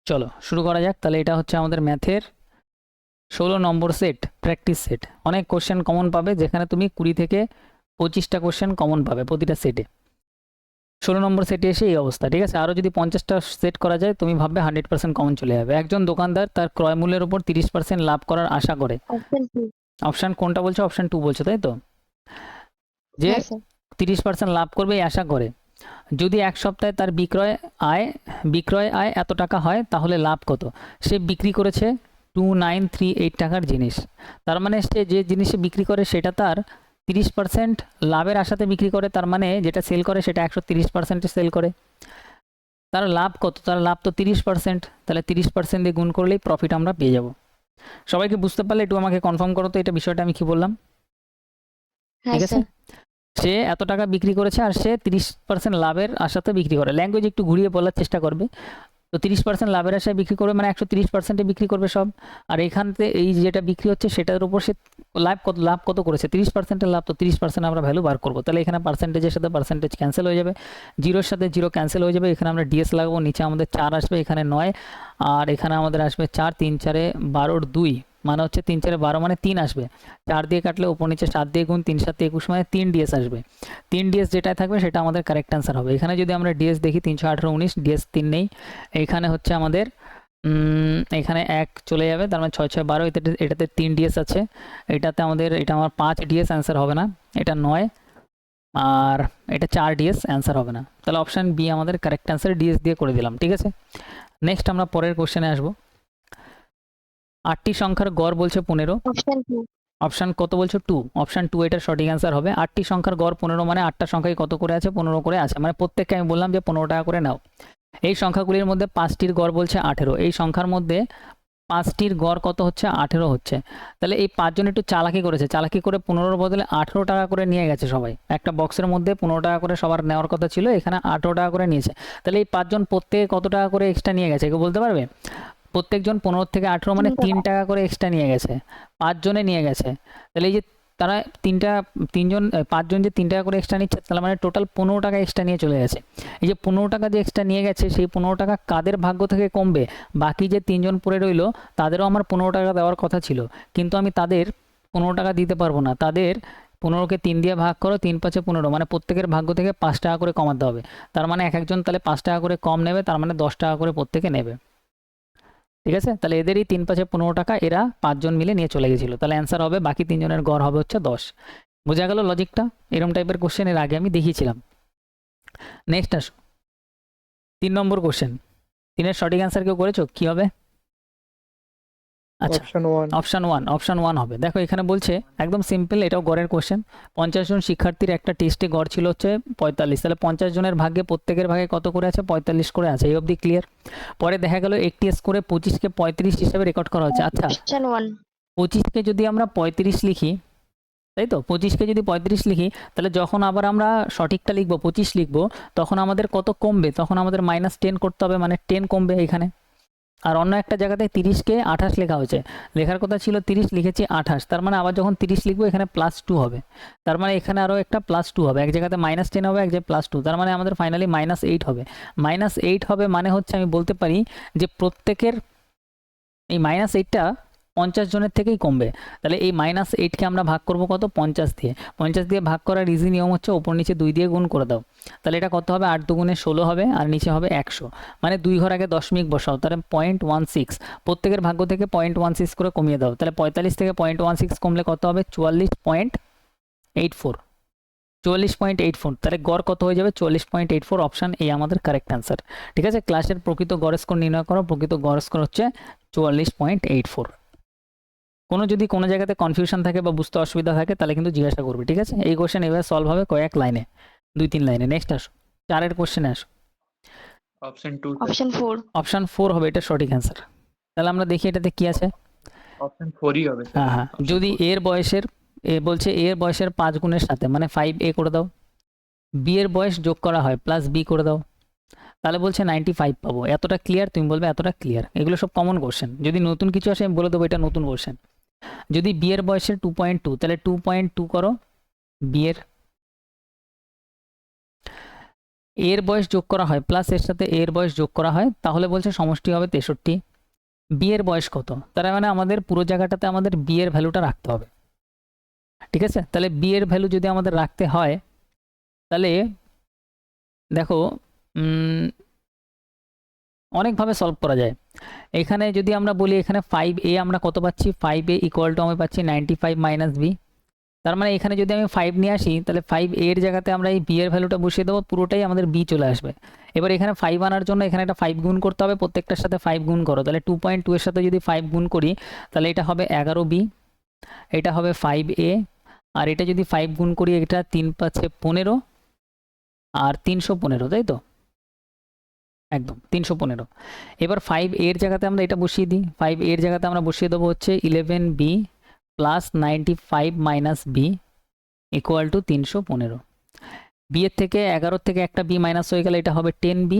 চলো শুরু করা যাক। তাহলে এটা হচ্ছে আমাদের ম্যাথের 16 নম্বর সেট, প্র্যাকটিস সেট। অনেক কোশ্চেন কমন পাবে, যেখানে তুমি 20 থেকে 25টা কোশ্চেন কমন পাবে প্রতিটা সেটে। 16 নম্বর সেটে এসে এই অবস্থা, ঠিক আছে। আরও যদি 50টা সেট করা যায়, তুমি ভাববে 100% কমন চলে যাবে। একজন দোকানদার তার ক্রয় মূল্যের উপর 30% লাভ করার আশা করে। Option two. অপশান কোনটা বলছো? অপশান 2 বলছো, তাই তো? যে হ্যাঁ স্যার। 30% লাভ করবে এই আশা করে। যদি এক সপ্তাহে তার বিক্রয় আয় এত টাকা হয়, তাহলে লাভ কত? সে বিক্রি করেছে 2938 টাকার জিনিস। তার মানে সে যে জিনিসে বিক্রি করে সেটা তার 30% লাভের আশাতে বিক্রি করে। তার মানে যেটা সেল করে সেটা 130%-এ সেল করে। তার লাভ কত? তার লাভ তো 30%। তাহলে 30% দিয়ে গুণ করলেই প্রফিট আমরা পেয়ে যাব। সবাইকে বুঝতে পারলে একটু আমাকে কনফার্ম করো তো এটা বিষয়টা আমি কি বললাম, হ্যাঁ ঠিক আছে? স্যার। সে এত টাকা বিক্রি করেছে আর সে 30% লাভের আশাতে বিক্রি করে। ল্যাঙ্গুয়েজ একটু ঘুরিয়ে বলার চেষ্টা করবে। তো 30% লাভের আশায় বিক্রি করবে, মানে 130%-এ বিক্রি করবে সব। আর এইখানতে এই যেটা বিক্রি হচ্ছে সেটার উপর সে লাভ কত করেছে? 30%-এর লাভ। তো 30% আমরা ভ্যালু বার করবো। তাহলে এখানে পার্সেন্টেজের সাথে পার্সেন্টেজ ক্যান্সেল হয়ে যাবে, জিরোর সাথে জিরো ক্যান্সেল হয়ে যাবে। এখানে আমরা ডিএস লাগাবো, নিচে আমাদের 4 আসবে, এখানে 9, আর এখানে আমাদের আসবে 4, 3 4-এ 12-র 2, মানে হচ্ছে 3 4-এ 12, মানে 3 আসবে। 4 দিয়ে কাটলে উপর নিচে 7 দিয়ে গুণ, 3 7 21, মানে 3 ডিএস আসবে। 3 ডিএস যেটা থাকবে সেটা আমাদের কারেক্ট অ্যান্সার হবে। এখানে যদি আমরা ডিএস দেখি 318 19, ডিএস 3 নেই। এইখানে হচ্ছে আমাদের এখানে 1 চলে যাবে, তার মানে 6 6 12, এটাতে 3 ডিএস আছে। এটাতে আমাদের, এটা আমার 5 ডিএস অ্যান্সার হবে না, এটা 9, আর এটা 4 ডিএস অ্যান্সার হবে না। তাহলে অপশান বি আমাদের কারেক্ট অ্যান্সার, ডিএস দিয়ে করে দিলাম, ঠিক আছে। নেক্সট আমরা পরের কোশ্চেনে আসবো। 8টি সংখ্যার গড় বলছে 15। Option two. অপশান কত বলছো? 2। অপশান 2 এটার সঠিক অ্যান্সার হবে। 8টি সংখ্যার গড় 15, মানে 8টা সংখ্যায় কত করে আছে? 15 করে আছে। মানে প্রত্যেককে আমি বললাম যে 15 টাকা করে নাও। এই সংখ্যাগুলির মধ্যে 5টির গড় বলছে 18। এই সংখ্যার মধ্যে 5টির গড় কত হচ্ছে? 18 হচ্ছে। তাহলে এই 5জন একটু চালাকি করেছে, চালাকি করে 15-র বদলে 18 টাকা করে নিয়ে গেছে সবাই। একটা বক্সের মধ্যে 15 টাকা করে সবার নেওয়ার কথা ছিল, এখানে 18 টাকা করে নিয়েছে। তাহলে এই 5জন প্রত্যেকে কত টাকা করে এক্সট্রা নিয়ে গেছে, কেউ বলতে পারবে? প্রত্যেকজন 15 থেকে 18, মানে 3 টাকা করে এক্সট্রা নিয়ে গেছে। 5 জনে নিয়ে গেছে। তাহলে এই যে তারা 5জন যে 3 টাকা করে এক্সট্রা নিচ্ছে, তাহলে মানে টোটাল 15 টাকা এক্সট্রা নিয়ে চলে গেছে। এই যে 15 টাকা যে এক্সট্রা নিয়ে গেছে, সেই 15 টাকা কাদের ভাগ্য থেকে কমবে? বাকি যে 3 জন পড়ে রইলো, তাদেরও আমার 15 টাকা দেওয়ার কথা ছিল, কিন্তু আমি তাদের 15 টাকা দিতে পারবো না। তাদের 15কে 3 দিয়ে ভাগ করো, 3 5 15, মানে প্রত্যেকের ভাগ্য থেকে 5 টাকা করে কমাতে হবে। তার মানে এক একজন তাহলে 5 টাকা করে কম নেবে, তার মানে 10 টাকা করে প্রত্যেকে নেবে, ঠিক আছে। তাহলে এদেরই 3 5 15 টাকা এরা 5 জন মিলে নিয়ে চলে গেছিল। তাহলে অ্যান্সার হবে, বাকি 3 জনের গড় হবে হচ্ছে 10। বোঝা গেল লজিকটা? এরকম টাইপের কোশ্চেন এর আগে আমি দেখিয়েছিলাম। নেক্সট আসো 3 নম্বর কোশ্চেন। 3-এর সঠিক অ্যান্সার কেউ করেছো? কি হবে? আচ্ছা, অপশন ওয়ান। অপশান ওয়ান হবে। দেখো এখানে বলছে একদম সিম্পল, এটাও গড়ের কোশ্চেন। 50 জন শিক্ষার্থীর একটা টেস্টে গড় ছিল হচ্ছে 45। তাহলে 50 জনের ভাগ্যে প্রত্যেকের ভাগে কত করে আছে? 45 করে আছে। এই অবধি ক্লিয়ার? পরে দেখা গেল একটি স্কোরে 25কে 35 হিসেবে রেকর্ড করা হচ্ছে। আচ্ছা, অপশন ওয়ান। 25কে যদি আমরা 35 লিখি, তাই তো? 25কে যদি 35 লিখি, তাহলে যখন আবার আমরা সঠিকটা লিখবো, 25 লিখবো, তখন আমাদের কত কমবে? তখন আমাদের -10 করতে হবে, মানে 10 কমবে এখানে। আর অন্য একটা জায়গাতে 30কে 28 লেখা হয়েছে, লেখার কথা ছিল 30, লিখেছি 28। তার মানে আবার যখন 30 লিখবো, এখানে +2 হবে। তার মানে এখানে আরও একটা +2 হবে, এক জায়গাতে -10 হবে, এক জায়গায় +2। তার মানে আমাদের ফাইনালি -8 হবে। -8 হবে মানে হচ্ছে আমি বলতে পারি যে প্রত্যেকের এই -8টা 50 জনের থেকেই কমবে। তাহলে এই -8কে আমরা ভাগ করব কত? 50 দিয়ে। 50 দিয়ে ভাগ করার ইজি নিয়ম হচ্ছে ওপর নিচে 2 দিয়ে গুণ করে দাও। তাহলে এটা কত হবে? 8 দুগুণে 16 হবে, আর নিচে হবে 100, মানে 2 ঘর আগে দশমিক বসাও। তাহলে 0.16, প্রত্যেকের ভাগ্য থেকে 0.16 করে কমিয়ে দাও। তাহলে 45 থেকে 0.16 কমলে কত হবে? 44.84। 44.84, তাহলে গড় কত হয়ে যাবে? 44.84। অপশান এ আমাদের কারেক্ট অ্যান্সার, ঠিক আছে। ক্লাসের প্রকৃত গড় স্কোর নির্ণয় করো। প্রকৃত গড় স্কোর হচ্ছে 44.84। যদি কোনো জায়গাতে কনফিউশন থাকে বা বুঝতে অসুবিধা থাকে, তাহলে কিন্তু জিজ্ঞাসা করবে, ঠিক আছে। এই কোশ্চেন এবার সলভ হবে কয়েক লাইনে, 2-3 লাইনে। নেক্সট আসো, 4-এর কোশ্চেনে আসো। Option two. Option four. Option 4 হবে এটা সঠিক অ্যান্সার। তাহলে আমরা দেখি এটাতে কি আছে। অপশন ফোরই হবে স্যার। হ্যাঁ, যদি বলছে এর বয়সের 5 গুণের সাথে, মানে 5a করে দাও, বি এর বয়স যোগ করা হয় প্লাস বি করে দাও, তাহলে বলছে 95 পাবো। এতটা ক্লিয়ার? তুমি বলবে এতটা ক্লিয়ার। এগুলো সব কমন কোশ্চেন। যদি নতুন কিছু আসে আমি বলে দেবো এটা নতুন কোশ্চেন। যদি বি এর বয়সের 2.2, তাহলে 2.2 করো বি এর। এর বয়স যোগ করা হয় প্লাস এর সাথে এর বয়স যোগ করা হয়, তাহলে বলছে সমষ্টি হবে 63। বি এর বয়স কত, তার মানে আমাদের পুরো জায়গাটাতে আমাদের বি এর ভ্যালুটা রাখতে হবে। ঠিক আছে, তাহলে বি এর ভ্যালু যদি আমাদের রাখতে হয় তাহলে দেখো অনেকভাবে সলভ করা যায়। এখানে যদি আমরা বলি এখানে 5a আমরা কত পাচ্ছি, 5a ইকুয়াল টু আমি পাচ্ছি 95 মাইনাস বি। তার মানে এখানে যদি আমি 5 নিয়ে আসি তাহলে 5a এর জায়গাতে আমরা এই বি এর ভ্যালুটা বসিয়ে দেবো, পুরোটাই আমাদের বি চলে আসবে। এবার এখানে 5 আনার জন্য এখানে একটা 5 গুণ করতে হবে, প্রত্যেকটার সাথে 5 গুণ করো, তাহলে 2.2 এর সাথে যদি 5 গুণ করি তাহলে এটা হবে 11b, এটা হবে 5a, আর এটা যদি 5 গুণ করি এটা 3 পাচ্ছে 15 আর 315, তাই তো, একদম 315। এবার 5 এর জায়গাতে আমরা এটা বসিয়ে দিই, 5 এর জায়গাতে আমরা বসিয়ে দেবো হচ্ছে 11b plus 95 minus B equal to 315। B এর থেকে 11 থেকে একটা বি মাইনাস হয়ে গেলে এটা হবে 10b,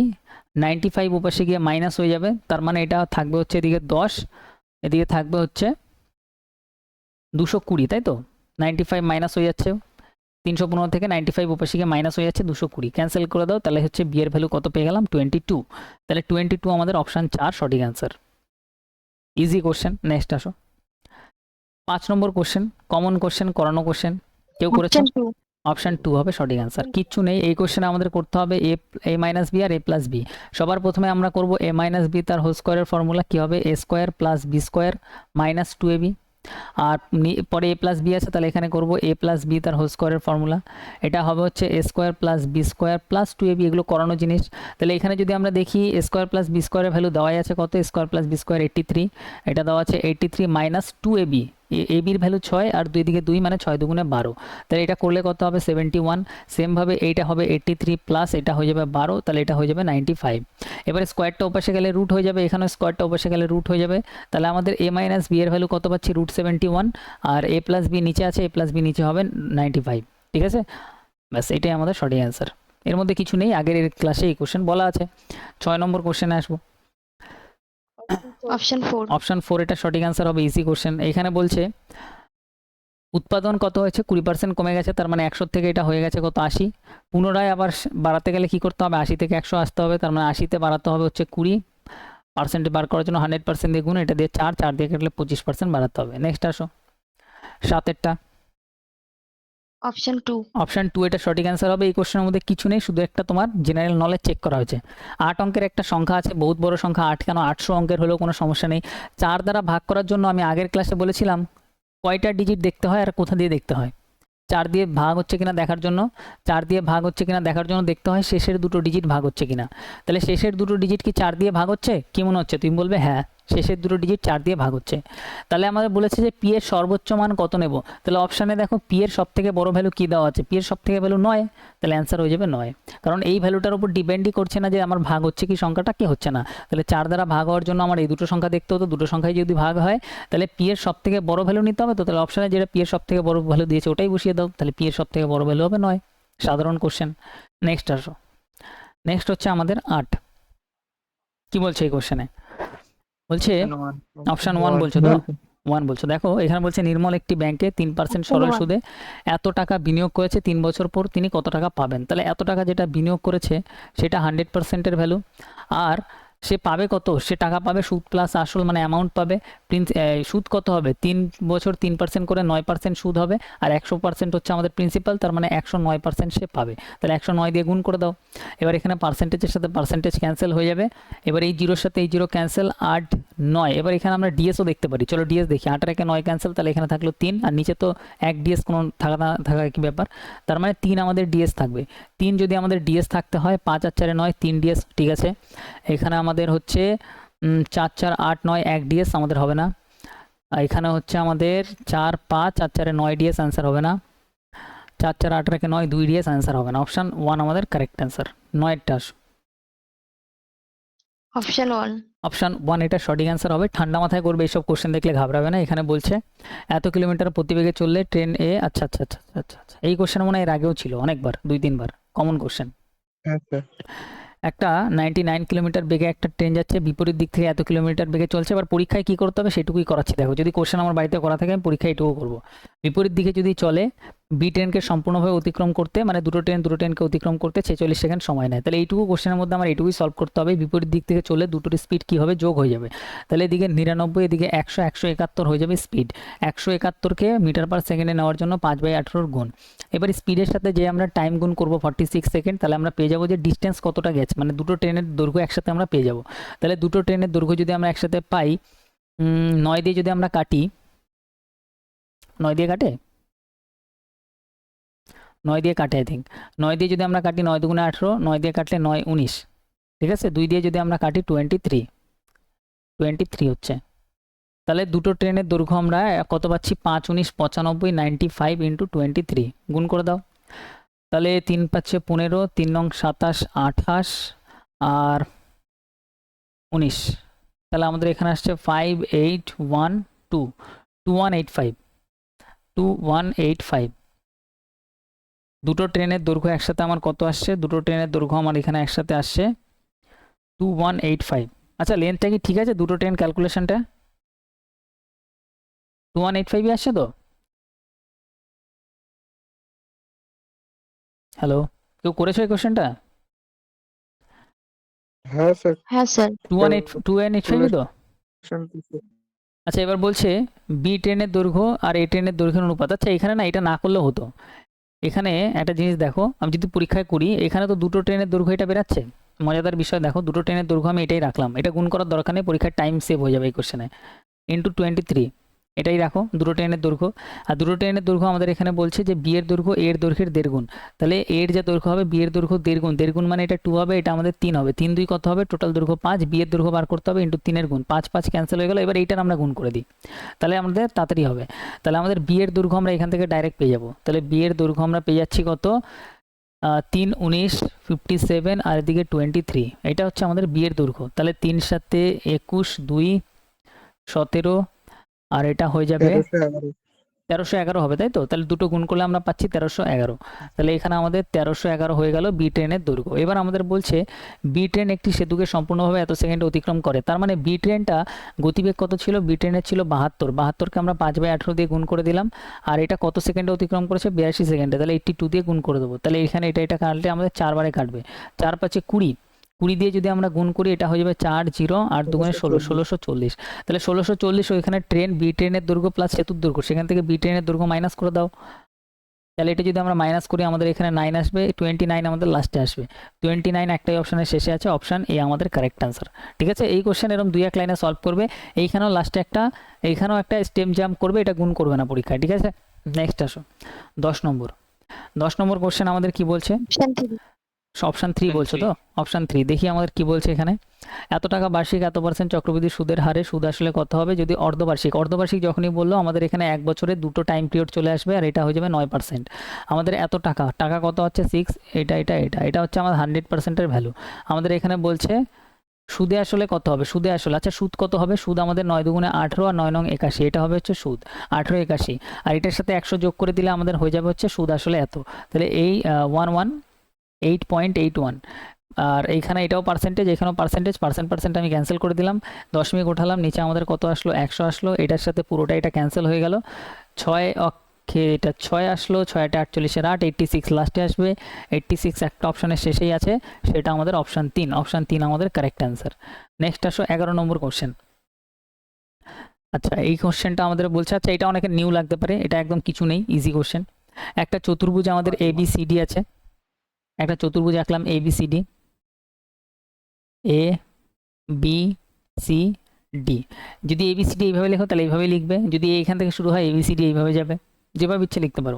95 ওপাশে গিয়ে মাইনাস হয়ে যাবে, তার মানে এটা থাকবে হচ্ছে এদিকে 10, এদিকে থাকবে হচ্ছে 220, তাই তো। 95 মাইনাস হয়ে যাচ্ছে 315 থেকে 95 ওপাশে গিয়ে মাইনাস হয়ে যাচ্ছে 220, ক্যান্সেল করে দাও, তাহলে হচ্ছে বি এর ভ্যালু কত পেয়ে গেলাম 22। তাহলে 22 আমাদের অপশান 4 সঠিক অ্যান্সার। Easy question. নেক্সট আসো 5 নম্বর কোশ্চেন, কমন কোশ্চেন, করানো কোশ্চেন, কেউ করেছে? অপশন 2। অপশান 2 হবে সঠিক অ্যান্সার। কিচ্ছু নেই এই কোশ্চেনে, আমাদের করতে হবে এ মাইনাস বি আর এ প্লাস বি। সবার প্রথমে আমরা করব এ মাইনাস বি, তার হোল স্কোয়ারের ফর্মুলা কী হবে, A square plus B square minus 2ab, আর পরে এ প্লাস বি আছে তাহলে এখানে করব এ প্লাস বি তার হোল স্কোয়ারের ফর্মুলা, এটা হবে হচ্ছে A square plus B square plus 2ab, এগুলো করানো জিনিস। তাহলে এখানে যদি আমরা দেখি এ স্কোয়ার প্লাস বি স্কোয়ারের ভ্যালু দেওয়াই আছে কত, এ স্কোয়ার প্লাস বি স্কোয়ার 83, এটা দেওয়া আছে 83 মাইনাস 2ab, এবির ভ্যালু 6 আর 2 দিকে 2 মানে 6 দুগুণে 12, তাহলে এটা করলে কত হবে 71। সেমভাবে এইটা হবে 83 প্লাস এটা হয়ে যাবে 12, তাহলে এটা হয়ে যাবে 95। এবারে স্কোয়ারটা ওপাশে গেলে রুট হয়ে যাবে, এখানে স্কোয়ারটা ওপাশে গেলে রুট হয়ে যাবে, তাহলে আমাদের এ মাইনাস বি এর ভ্যালু কত পাচ্ছি √71, আর এ প্লাস বি নিচে আছে, এ প্লাস বি নিচে হবে 95। ঠিক আছে, ব্যাস এটাই আমাদের সঠিক অ্যান্সার। এর মধ্যে কিছু নেই, আগের ক্লাসে এই কোশ্চেন বলা আছে। 6 নম্বর কোশ্চেনে আসবো। অপশন 4। অপশন 4 এটা সঠিক অ্যান্সার হবে, ইজি কোশ্চেন। এখানে বলছে উৎপাদন কত হয়েছে, 20% কমে গেছে, তার মানে 100 থেকে এটা হয়ে গেছে কত 80। পুনরায় আবার বাড়াতে গেলে কি করতে হবে, 80 থেকে 100 আসতে হবে, তার মানে 80তে বাড়াতে হবে হচ্ছে 20%, বার করার জন্য 100% দিয়ে গুণ, এটা দিয়ে 4 দিয়ে কাটলে 25% বাড়াতে হবে। নেক্সট আসো 7এরটা, অপশন 2। অপশন 2 এটা সঠিক অ্যান্সার হবে। এই কোশ্চেনের মধ্যে কিছু নেই, শুধু একটা তোমার জেনারেল নলেজ চেক করা হয়েছে। 8 অঙ্কের একটা সংখ্যা আছে, বহুত বড় সংখ্যা 8 কেন, 800 অঙ্কের হলেও কোনো সমস্যা নেই। 4 দ্বারা ভাগ করার জন্য আমি আগের ক্লাসে বলেছিলাম কয়টা ডিজিট দেখতে হয় আর কোথা দিয়ে দেখতে হয়। 4 দিয়ে ভাগ হচ্ছে কিনা দেখার জন্য, 4 দিয়ে ভাগ হচ্ছে কিনা দেখার জন্য দেখতে হয় শেষের দুটো ডিজিট ভাগ হচ্ছে কিনা। তাহলে শেষের দুটো ডিজিট কি 4 দিয়ে ভাগ হচ্ছে, কি মনে হচ্ছে, তুমি বলবে হ্যাঁ শেষের দুটো ডিজিট 4 দিয়ে ভাগ হচ্ছে। তাহলে আমাদের বলেছে যে পি এর সর্বোচ্চ মান কত নেব, তাহলে অপশানে দেখো পি এর সব থেকে বড় ভ্যালু কী দেওয়া আছে, পি এর সব থেকে ভ্যালু 9, তাহলে অ্যান্সার হয়ে যাবে 9। কারণ এই ভ্যালুটার উপর ডিপেন্ডই করছে না যে আমার ভাগ হচ্ছে কি সংখ্যাটা, কি হচ্ছে না। তাহলে 4 দ্বারা ভাগ হওয়ার জন্য আমার এই দুটো সংখ্যা দেখতে হতো, দুটো সংখ্যায় যদি ভাগ হয় তাহলে পি এর সব থেকে বড় ভ্যালু নিতে হবে, তো তাহলে অপশানে যেটা পি এর সব থেকে বড় ভ্যালু দিয়েছে ওটাই বসিয়ে দাও, তাহলে পি এর সব থেকে বড় ভ্যালু হবে 9। সাধারণ কোশ্চেন। নেক্সট আসো, নেক্সট হচ্ছে আমাদের 8। কি বলছে এই কোশ্চেনে, বলছে অপশন 1 বলছো তো, 1 বলছো। দেখো এখানে বলছে নির্মল একটি ব্যাংকে 3% সরল সুদে এত টাকা বিনিয়োগ করেছে, 3 বছর পর তিনি কত টাকা পাবেন। তাহলে এত টাকা যেটা বিনিয়োগ করেছে সেটা 100%-এর ভ্যালু, আর সে পাবে কত, সে টাকা পাবে সুদ প্লাস আসল, মানে অ্যামাউন্ট পাবে। সুদ কত হবে, 3 বছর 3% করে 9% সুদ হবে, আর 100% হচ্ছে আমাদের প্রিন্সিপাল, তার মানে 109% সে পাবে। তাহলে 109 দিয়ে গুণ করে দাও। এবার এখানে পার্সেন্টেজের সাথে পার্সেন্টেজ ক্যান্সেল হয়ে যাবে, এবার এই জিরোর সাথে এই জিরো ক্যান্সেল, 8 9। এবার এখানে আমরা ডিএসও দেখতে পারি, চলো ডিএস দেখি। 8 আর 1 9 ক্যান্সেল, তাহলে এখানে থাকলো 3, আর নিচে তো 1 ডিএস কোনো থাকা না থাকা কি ব্যাপার, তার মানে 3 আমাদের ডিএস থাকবে। 3 যদি আমাদের ডিএস থাকতে হয়, 5 আর 4 9 3 ডিএস, ঠিক আছে। এখানে আমাদের হচ্ছে 4 4 8 9 1 ডিএস আমাদের হবে না। এখানে হচ্ছে আমাদের 4 5 আর 4 9 ডিএস অ্যান্সার হবে না। 4 4 8 রেখে 9 2 ডিএস অ্যান্সার হবে না। অপশান 1 আমাদের কারেক্ট অ্যান্সার। 9টা অপশন 1। অপশান 1 এটা সঠিক অ্যান্সার হবে। ঠান্ডা মাথায় করবে, এইসব কোশ্চেন দেখলে ঘাবড়াবে না। এখানে বলছে এত কিলোমিটার প্রতিবেগে চললে ট্রেন এ, আচ্ছা আচ্ছা আচ্ছা আচ্ছা আচ্ছা, এই কোশ্চেন মনে হয় এর আগেও ছিল অনেকবার, 2-3 বার, কমন কোশ্চেন। একটা 99 কিলোমিটার বেগে একটা ট্রেন যাচ্ছে, বিপরীত দিক থেকে এত কিলোমিটার বেগে চলছে। এবার পরীক্ষায় কি করতে হবে সেটুকুই করাচ্ছি। দেখো যদি কোশ্চেন আমার বাড়িতে করা থাকে আমি পরীক্ষায় এটুকু করবো। বিপরীত দিকে যদি চলে বি ট্রেনকে সম্পূর্ণভাবে অতিক্রম করতে মানে দুটো ট্রেনকে অতিক্রম করতে 46 সেকেন্ড সময় নেয়। তাহলে এইটুকু কোশ্চেনের মধ্যে আমার এইটুকুই সলভ করতে হবে। বিপরীত দিক থেকে চলে দুটোর স্পিড কী হবে, যোগ হয়ে যাবে। তাহলে এদিকে 99, এদিকে 100, 171 হয়ে যাবে স্পিড। 171কে মিটার পার সেকেন্ডে নেওয়ার জন্য 5/18 গুণ। এবার স্পিডের সাথে যে আমরা টাইম গুণ করবো 46 সেকেন্ড, তাহলে আমরা পেয়ে যাবো যে ডিস্টেন্স কতটা গেছে, মানে দুটো ট্রেনের দৈর্ঘ্য একসাথে আমরা পেয়ে যাবো। তাহলে দুটো ট্রেনের দৈর্ঘ্য যদি আমরা একসাথে পাই, 9 দিয়ে যদি আমরা কাটি, 9 দিয়ে কাটে 9 দিয়ে কাটে আই থিঙ্ক 9 দিয়ে যদি আমরা কাটি 9 দুগুণে 18, 9 দিয়ে কাটলে 9 19, ঠিক আছে। 2 দিয়ে যদি আমরা কাটি 23 হচ্ছে। তাহলে দুটো ট্রেনের দৈর্ঘ্য আমরা কত পাচ্ছি, 5 19 95 95 ইন্টু 23 গুণ করে দাও। তাহলে 3 পাচ্ছে 15, 3 নং 27 28 আর 19। তাহলে আমাদের এখানে আসছে 2185 দুটো ট্রেনের দৈর্ঘ্য একসাথে আমার কত আসছে, দুটো ট্রেনের দৈর্ঘ্য আমার এখানে একসাথে আসছে 2185। আচ্ছা লেন্থটা কি ঠিক আছে দুটো ট্রেন ক্যালকুলেশনটা? 2185 আসছে তো? হ্যালো, কেউ করেছো এই কোশ্চেনটা? হ্যাঁ স্যার। হ্যাঁ স্যার। 2185 তো? আচ্ছা এবার বলছে বি ট্রেনের দৈর্ঘ্য আর এ ট্রেনের দৈর্ঘ্যের অনুপাত। আচ্ছা এখানে না এটা না করলেও হতো। এখানে একটা জিনিস দেখো, আমি যদি পরীক্ষায় করি এখানে তো দুটো ট্রেনের দৈর্ঘ্য এটা বেরাচ্ছে। মজাদার বিষয় দেখো, দুটো ট্রেনের দৈর্ঘ্য আমি এটাই রাখলাম, এটা গুণ করার দরকার নেই, পরীক্ষার টাইম সেভ হয়ে যাবে এই কোশ্চেনে। ইন্টু 23 এটাই রাখো দুটো ট্রেনের দৈর্ঘ্য। আর দুটো ট্রেনের দৈর্ঘ্য আমাদের এখানে বলছে যে বি এর দৈর্ঘ্য এর দৈর্ঘ্যের 1.5 গুণ। তাহলে এর যে দৈর্ঘ্য হবে বি এর দৈর্ঘ্য 1.5 গুণ, 1.5 গুণ মানে এটা 2 হবে, এটা আমাদের 3 হবে, 3 2 কত হবে, টোটাল দৈর্ঘ্য 5, বি এর দৈর্ঘ্য বার করতে হবে ইন্টু 3 এর গুণ, 5 5 ক্যান্সেল হয়ে গেল। এবার এইটার আমরা গুণ করে দিই, তাহলে আমাদের তাড়াতাড়ি হবে। তাহলে আমাদের বি এর দৈর্ঘ্য আমরা এখান থেকে ডাইরেক্ট পেয়ে যাবো। তাহলে বি এর দৈর্ঘ্য আমরা পেয়ে যাচ্ছি কত, 3 19 57 আর এদিকে 23, এটা হচ্ছে আমাদের বি এর দৈর্ঘ্য। তাহলে 3 7 21 2 17 আর এটা হয়ে যাবে 1311 হবে, তাই তো? তাহলে দুটো গুণ করলে আমরা পাচ্ছি 1311। তাহলে এখানে আমাদের 1311 হয়ে গেল বি ট্রেনের দৈর্ঘ্য। এবার আমাদের বলছে বি ট্রেন একটি সেতুকে সম্পূর্ণভাবে এত সেকেন্ডে অতিক্রম করে। তার মানে বি ট্রেনটা গতিবেগ কত ছিল, বি ট্রেনের ছিল 72কে আমরা 5/18 দিয়ে গুণ করে দিলাম। আর এটা কত সেকেন্ডে অতিক্রম করেছে, 82 সেকেন্ডে, তাহলে 82 দিয়ে গুণ করে দেবো। তাহলে এখানে এটা কাটলে আমাদের 4 বারে কাটবে, 4 5 20, 20 দিয়ে যদি আমরা গুণ করি এটা হয়ে যাবে 4 0 8 দুগুণে 16, 1640। তাহলে 1640 ওইখানে ট্রেন বি ট্রেনের দৈর্ঘ্য প্লাস সেতুর দৈর্ঘ্য, সেখান থেকে বি ট্রেনের দৈর্ঘ্য মাইনাস করে দাও। তাহলে এটা যদি আমরা মাইনাস করি আমাদের এখানে 9 আসবে, 29 আমাদের লাস্টে আসবে। 29 একটাই অপশানের শেষে আছে, অপশান এ আমাদের কারেক্ট আনসার। ঠিক আছে, এই কোশ্চেন এরকম 2-1 লাইনে সলভ করবে। এইখানেও লাস্টে এইখানেও একটা স্টেপ জাম্প করবে, এটা গুণ করবে না পরীক্ষায়। ঠিক আছে, নেক্সট আসো 10 নম্বর কোশ্চেন আমাদের কি বলছে, অপশান 3 বলছো তো? অপশান 3 দেখি আমাদের কি বলছে এখানে। এত টাকা বার্ষিক এত % চক্রবৃদ্ধি সুদের হারে সুদ আসলে কত হবে যদি অর্ধবার্ষিক যখনই বললো আমাদের এখানে 1 বছরে দুটো টাইম পিরিয়ড চলে আসবে আর এটা হয়ে যাবে 9%। আমাদের এত টাকা কত হচ্ছে 6, এটা হচ্ছে আমাদের 100%-এর ভ্যালু। আমাদের এখানে বলছে সুদে আসলে কত হবে, আচ্ছা সুদ কত হবে, সুদ আমাদের 9 দুগুণে 18 আর 9 নং 81, এটা হবে হচ্ছে সুদ 18 81, আর এটার সাথে 100 যোগ করে দিলে আমাদের হয়ে যাবে হচ্ছে সুদ আসলে এত। তাহলে এই 8.81। আর এইখানে এটাও পার্সেন্টেজ, এখানেও পার্সেন্ট আমি ক্যান্সেল করে দিলাম, দশমিক উঠালাম, নিচে আমাদের কত আসলো 100 আসলো, এটার সাথে পুরোটা এটা ক্যান্সেল হয়ে গেল। 6 অক্ষে এটা 6 আসলো, 6 48 এর 8, 86 লাস্টে আসবে। 86 একটা অপশানের শেষেই আছে, সেটা আমাদের অপশান 3 আমাদের কারেক্ট অ্যান্সার। নেক্সট আসো 11 নম্বর কোশ্চেন। আচ্ছা এই কোশ্চেনটা আমাদের বলছে, আচ্ছা এটা অনেকের নিউ লাগতে পারে, এটা একদম কিছু নেই, ইজি কোশ্চেন। একটা চতুর্ভুজ আমাদের ABCD আছে, একটা চতুর্ভুজ আঁকলাম ABCD, ABCD। যদি ABCD এইভাবে লেখো তাহলে এইভাবে লিখবে, যদি এইখান থেকে শুরু হয় ABCD এইভাবে যাবে, যেভাবে ইচ্ছে লিখতে পারো।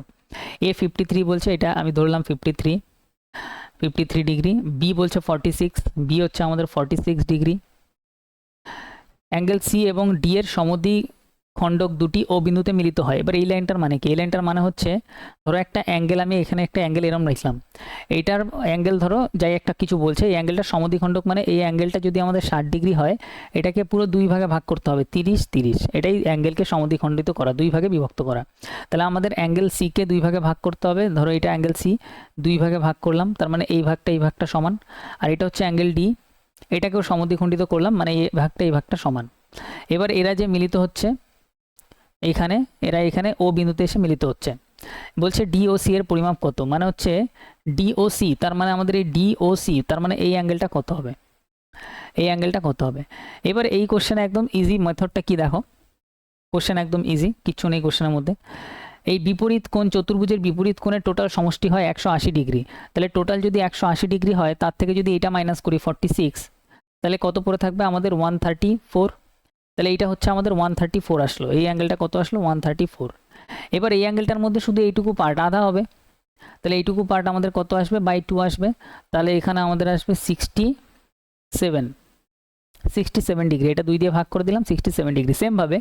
A 53 বলছে, এটা আমি ধরলাম 53 ডিগ্রি। B বলছে 46, B হচ্ছে আমাদের 46 ডিগ্রি। অ্যাঙ্গেল C এবং D এর সমদ্বিখণ্ডক দুটি ও বিন্দুতে মিলিত হয়। এবার এই লাইনটার মানে কি, এই লাইনটার মানে হচ্ছে ধরো একটা অ্যাঙ্গেল, আমি এখানে একটা অ্যাঙ্গেল এরম রাখলাম, এইটার অ্যাঙ্গেল ধরো যাই একটা কিছু বলছে, এই অ্যাঙ্গেলটা সমদ্বিখণ্ডক মানে এই অ্যাঙ্গেলটা যদি আমাদের 60 ডিগ্রি হয়, এটাকে পুরো 2 ভাগে ভাগ করতে হবে, 30 এটাই অ্যাঙ্গেলকে সমদ্বিখণ্ডিত করা, 2 ভাগে বিভক্ত করা। তাহলে আমাদের অ্যাঙ্গেল C কে 2 ভাগে ভাগ করতে হবে, ধরো এটা অ্যাঙ্গেল C 2 ভাগে ভাগ করলাম, তার মানে এই ভাগটা সমান। আর এটা হচ্ছে অ্যাঙ্গেল D, এটাকেও সমদ্বিখণ্ডিত করলাম, মানে এই ভাগটা সমান। এবার এরা যে মিলিত হচ্ছে, এইখানে এরা এখানে ও বিন্দুতে এসে মিলিত হচ্ছে। বলছে ডিওসি এর পরিমাপ কত, মানে হচ্ছে ডিওসি তার মানে আমাদের এই ডিওসি তার মানে এই অ্যাঙ্গেলটা কত হবে, এই অ্যাঙ্গেলটা কত হবে। এবার এই কোশ্চেনে একদম ইজি মেথডটা কি দেখো, কোশ্চেন একদম ইজি, কিচ্ছু নেই কোশ্চেনের মধ্যে। এই বিপরীত কোণ চতুর্ভুজের বিপরীত কোণের টোটাল সমষ্টি হয় 180 ডিগ্রি, তাহলে টোটাল যদি 180 ডিগ্রি হয় তার থেকে যদি এটা মাইনাস করি 46, তাহলে কত পড়ে থাকবে আমাদের 134। তাহলে এইটা হচ্ছে আমাদের 134 আসলো, এই অ্যাঙ্গেলটা কত আসলো 134। এবার এই অ্যাঙ্গেলটার মধ্যে শুধু এইটুকু পার্ট আধা হবে, তাহলে এইটুকু পার্ট আমাদের কত আসবে বাই 2 আসবে, তাহলে এখানে আমাদের আসবে 67 ডিগ্রি, এটা 2 দিয়ে ভাগ করে দিলাম 67 ডিগ্রি। সেমভাবে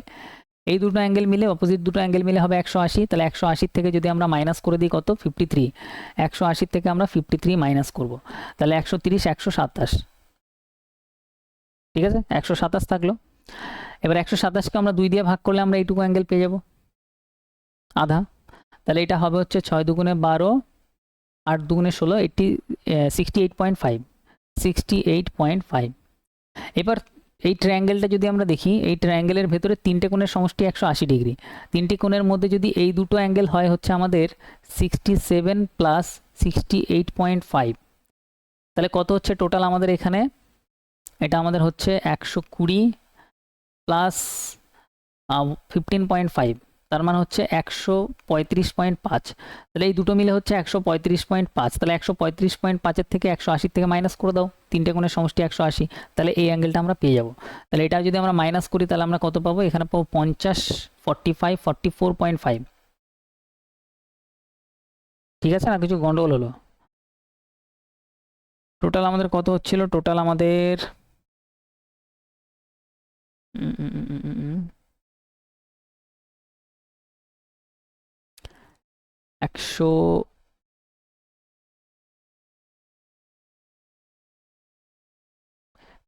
এই দুটো অ্যাঙ্গেল মিলে অপোজিট দুটো অ্যাঙ্গেল মিলে হবে 180, তাহলে 180 থেকে যদি আমরা মাইনাস করে দিই কত 53, 180 থেকে আমরা 53 মাইনাস করব, তাহলে 130 127, ঠিক আছে 127 থাকলো। এবার 127কে আমরা 2 দিয়ে ভাগ করলে আমরা এইটুকু অ্যাঙ্গেল পেয়ে যাব আধা, তাহলে এটা হবে হচ্ছে 6 দুগুণে 12 8 দুগুণে 16 68.5 68.5। এবার এই ট্রায়াঙ্গেলটা যদি আমরা দেখি, এই ট্রায়াঙ্গেলের ভেতরে তিনটে কোণের সমষ্টি 180 ডিগ্রি, তিনটি কোণের মধ্যে যদি এই দুটো অ্যাঙ্গেল হয় হচ্ছে আমাদের 67 প্লাস 68.5, তাহলে কত হচ্ছে টোটাল আমাদের এখানে, এটা আমাদের হচ্ছে 120 প্লাস 15.5, তার মানে হচ্ছে 135.5, তাহলে এই দুটো মিলে হচ্ছে 135.5, তাহলে 135.5-এর থেকে 180 থেকে মাইনাস করে দাও, তিনটে কোণের সমষ্টি 180, তাহলে এই অ্যাঙ্গেলটা আমরা পেয়ে যাব। তাহলে এটা যদি আমরা মাইনাস করি তাহলে আমরা কত পাবো, এখানে পাবো 50 45 44.5, ঠিক আছে না, কিছু গন্ডগোল হলো। টোটাল আমাদের কত হচ্ছিল, টোটাল আমাদের 100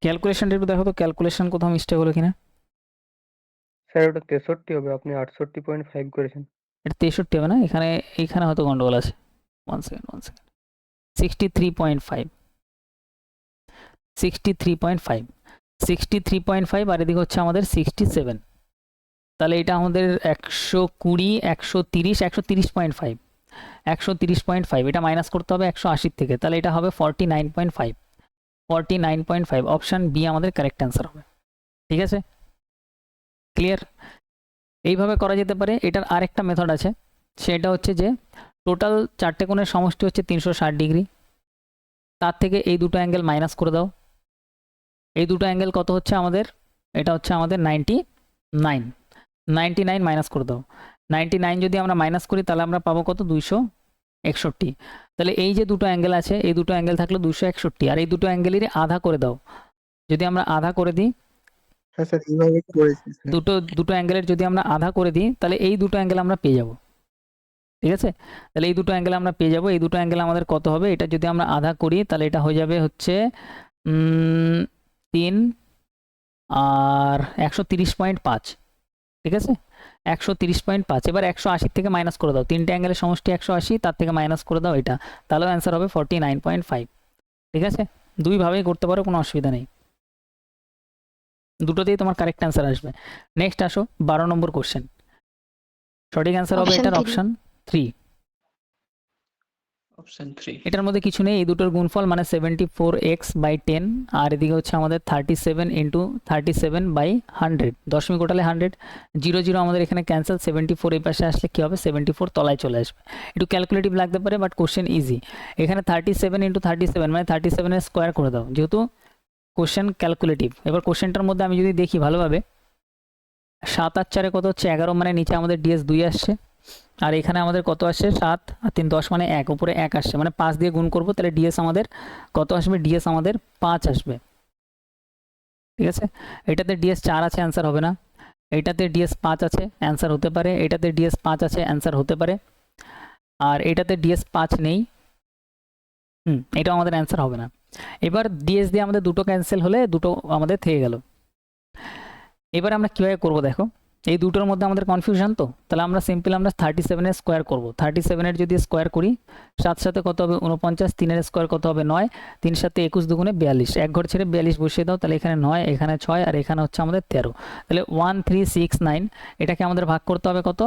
ক্যালকুলেশনটা একটু দেখো তো, ক্যালকুলেশন কোথাও মিস্টেক হলো কিনা। স্যার ওটা 63 হবে, আপনি 68.5 করেছেন। এটা 63 হবে না, এখানে এইখানে হয়তো গন্ডগোল আছে। 1 সেকেন্ড 63.5 63.5 আর এদিকে হচ্ছে আমাদের 67, তাহলে এটা আমাদের 120 130 130.5 130.5, এটা মাইনাস করতে হবে 180 থেকে, তাহলে এটা হবে 49.5 অপশান বি আমাদের কারেক্ট অ্যান্সার হবে। ঠিক আছে, ক্লিয়ার। এইভাবে করা যেতে পারে। এটার আরেকটা মেথড আছে, সেটা হচ্ছে যে টোটাল চারটে কোণের সমষ্টি হচ্ছে 360 ডিগ্রি, তার থেকে এই দুটো অ্যাঙ্গেল মাইনাস করে দাও, এই দুটো অ্যাঙ্গেল কত হচ্ছে আমাদের, এটা হচ্ছে আমাদের 99 মাইনাস করে দাও, 99 যদি আমরা মাইনাস করি তাহলে আমরা পাবো কত 261, তাহলে এই যে দুটো অ্যাঙ্গেল আছে এই দুটো অ্যাঙ্গেল থাকলো 261, আর এই দুটো অ্যাঙ্গেলেরই আধা করে দাও, যদি আমরা আধা করে দিই, হ্যাঁ স্যার এইভাবে করেছি স্যার। দুটো অ্যাঙ্গেলের যদি আমরা আধা করে দিই তাহলে এই দুটো অ্যাঙ্গেল আমরা পেয়ে যাব। ঠিক আছে, তাহলে এই দুটো অ্যাঙ্গেল আমরা পেয়ে যাব। এই দুটো অ্যাঙ্গেল আমাদের কত হবে, এটা যদি আমরা আধা করি তাহলে এটা হয়ে যাবে হচ্ছে 3 আর 130.5, ঠিক আছে 130.5। এবার 180 থেকে মাইনাস করে দাও, তিনটে অ্যাঙ্গেলের সমষ্টি 180, তার থেকে মাইনাস করে দাও এটা, তাহলেও অ্যান্সার হবে 49.5। ঠিক আছে, দুইভাবেই করতে পারো, কোনো অসুবিধা নেই, দুটোতেই তোমার কারেক্ট অ্যান্সার আসবে। নেক্সট আসো 12 নম্বর কোশ্চেন, সঠিক অ্যান্সার হবে Option এটার 3. অপশন 3। অপশন 3। এটার মধ্যে কিছু নেই, এই দুটোর গুণফল মানে 74x/10, আর এদিকে হচ্ছে আমাদের 37 × 37/100, দশমিক ওঠালে 100, 0 0 আমাদের এখানে ক্যান্সেল, 74 এই পাশে আসলে কী হবে 74 তলায় চলে আসবে। একটু ক্যালকুলেটিভ লাগতে পারে বাট কোশ্চেন ইজি। এখানে 37 × 37 মানে 37-এর স্কোয়ার করে দাও, যেহেতু কোশ্চেন ক্যালকুলেটিভ। এবার কোশ্চেনটার মধ্যে আমি যদি দেখি ভালোভাবে, 7 আর 4 কত হচ্ছে 11, মানে নিচে আমাদের ডিএস 2 আসছে, আর এখানে আমাদের কত আসছে 7 আর 3 10 মানে 1, উপরে 1 আসছে, মানে 5 দিয়ে গুণ করব, তাহলে ডিএস আমাদের কত আসবে, ডিএস আমাদের 5 আসবে। ঠিক আছে, এটাতে ডিএস 4 আছে, অ্যান্সার হবে না। এটাতে ডিএস 5 আছে, অ্যান্সার হতে পারে। এটাতে ডিএস 5 আছে, অ্যান্সার হতে পারে। আর এটাতে ডিএস 5 নেই, এটাও আমাদের অ্যান্সার হবে না। এবার ডিএস দিয়ে আমাদের দুটো ক্যান্সেল হলে দুটো আমাদের থেকে গেল। এবার আমরা কীভাবে করব দেখো, এই দুটোর মধ্যে আমাদের কনফিউশন তো, তাহলে আমরা সিম্পল আমরা 37 এর স্কোয়ার করবো। 37 যদি স্কোয়ার করি, 7 সাথে কত হবে 49, 3 এর স্কোয়ার কত হবে 9, 3 সাথে 21 দুগুণে 42, এক ঘর ছেড়ে 42 বসিয়ে দাও, তাহলে এখানে 9, এখানে 6 আর এখানে হচ্ছে আমাদের 13, তাহলে 1369 এটাকে আমাদের ভাগ করতে হবে কত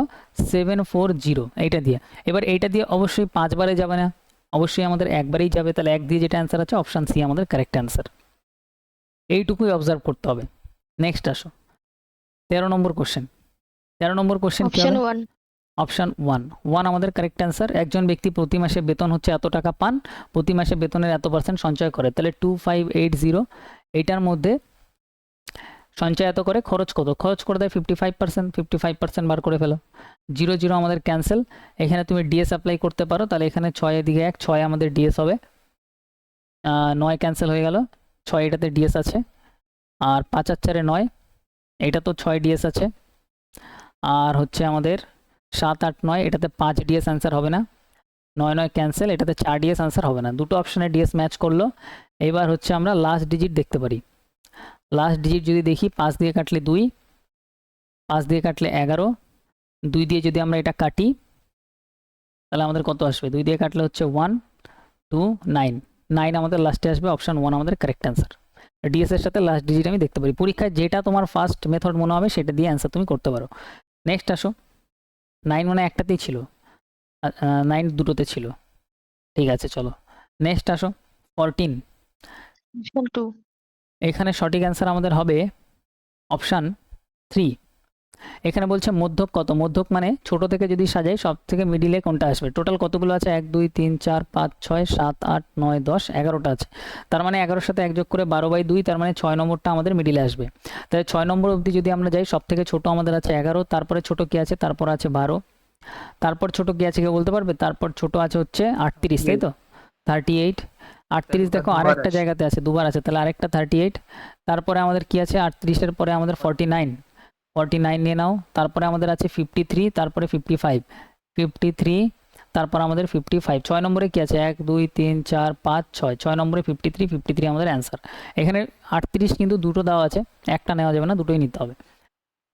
740 এইটা দিয়ে। এবার এইটা দিয়ে অবশ্যই 5 বারে যাবে না, অবশ্যই আমাদের একবারেই যাবে, তাহলে এক দিয়ে যেটা অ্যান্সার আছে অপশান সি আমাদের কারেক্ট অ্যান্সার। এইটুকুই অবজার্ভ করতে হবে। নেক্সট আসো 13 নম্বর কোশ্চেন। 13 নম্বর কোশ্চেন কি অপশন হবে? 1, অপশান 1 আমাদের কারেক্ট অ্যান্সার। একজন ব্যক্তি প্রতি মাসে বেতন হচ্ছে এত টাকা পান, প্রতি মাসে বেতনের এত % সঞ্চয় করে, তাহলে 2580 এইটার মধ্যে সঞ্চয় এত করে, খরচ কত, খরচ করে দেয় 55%, 55% বার করে ফেলো। 0 আমাদের ক্যান্সেল, এখানে তুমি ডিএস অ্যাপ্লাই করতে পারো, তাহলে এখানে 6 এদিকে 1, 6 আমাদের ডিএস হবে, 9 ক্যান্সেল হয়ে গেল, 6 এটাতে ডিএস আছে, আর 5 আর 4 9, এটা তো 6 ডিএস আছে, আর হচ্ছে আমাদের 7 8 9 এটাতে 5 ডিএস অ্যান্সার হবে না, 9 9 ক্যান্সেল, এটাতে 4 ডিএস অ্যান্সার হবে না, দুটো অপশানে ডিএস ম্যাচ করলো। এবার হচ্ছে আমরা লাস্ট ডিজিট দেখতে পারি। লাস্ট ডিজিট যদি দেখি 5 দিয়ে কাটলে 2, 5 দিয়ে কাটলে 11, 2 দিয়ে যদি আমরা এটা কাটি তাহলে আমাদের কত আসবে, 2 দিয়ে কাটলে হচ্ছে 1 2 9, 9 আমাদের লাস্টে আসবে, অপশান 1 আমাদের কারেক্ট অ্যান্সার। ডিএস এর সাথে লাস্ট ডিজিট আমি দেখতে পারি। পরীক্ষায় যেটা তোমার ফার্স্ট মেথড মনে হবে সেটা দিয়ে অ্যান্সার তুমি করতে পারো। নেক্সট আসো, 9 মানে একটাতেই ছিল, 9 দুটোতে ছিল, ঠিক আছে চলো নেক্সট আসো 14। অপশন 2, এখানে সঠিক অ্যান্সার আমাদের হবে অপশান 3। এখানে বলছে মধ্যক কত, মধ্যক মানে ছোট থেকে যদি সাজাই সব থেকে মিডিলে কোনটা আসবে। টোটাল কতগুলো আছে, 1 2 3 4 5 6 7 8 9 10 11টা আছে, তার মানে 11 সাথে 1 যোগ করে 12/2, তার মানে 6 নম্বরটা আমাদের মিডিলে আসবে। তাহলে 6 নম্বর অবধি যদি আমরা যাই, সব থেকে ছোট আমাদের আছে 11, তারপরে ছোট কি আছে, তারপর আছে 12, তারপর ছোট কি আছে কেউ বলতে পারবে, তারপর ছোট আছে হচ্ছে 38, তাই তো 38, 38 দেখো দুবার আরেকটা আছে। জায়গাতে আছে, দুবার আছে, তাহলে আরেকটা 38, তারপরে আমাদের কি আছে 38 এর পরে আমাদের 49 নিয়ে নাও, তারপরে আমাদের আছে 53, তারপরে 53, তারপর আমাদের 55, 6 নম্বরে কি আছে 1 2 3 4 5 6, 6 নম্বরে 53 আমাদের অ্যান্সার। এখানে 38 কিন্তু দুটো দেওয়া আছে, একটা নেওয়া যাবে না, দুটোই নিতে হবে।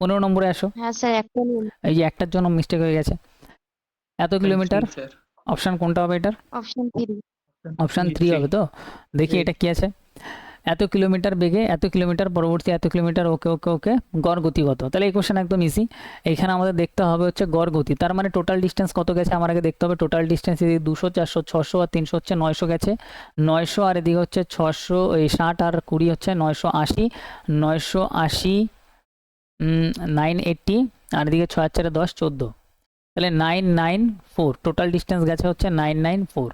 15 নম্বরে আসো, হ্যাঁ স্যার একটা নিন। এই যে একটার জন্য মিস্টেক হয়ে গেছে, এত কিলোমিটার, স্যার অপশান কোনটা হবে এটার, অপশন 3, অপশান 3 হবে তো। দেখি এটা কি আছে, এত কিলোমিটার বেগে এত কিলোমিটার পরবর্তী এত কিলোমিটার, ওকে ওকে ওকে, গড় গতিগত, তাহলে এই কোশ্চেন একদম ইজি। এখানে আমাদের দেখতে হবে হচ্ছে গড় গতি, তার মানে টোটাল ডিস্টেন্স কত গেছে আমার আগে দেখতে হবে। টোটাল ডিস্টেন্স এদিকে 200 400 600 আর 300 হচ্ছে 900 গেছে, 900 আর এদিকে হচ্ছে 600, এই 60 আর 20 হচ্ছে 980, 980 980, আর এদিকে 6 আর 4 10 14, তাহলে 994 টোটাল ডিস্টেন্স গেছে হচ্ছে 994।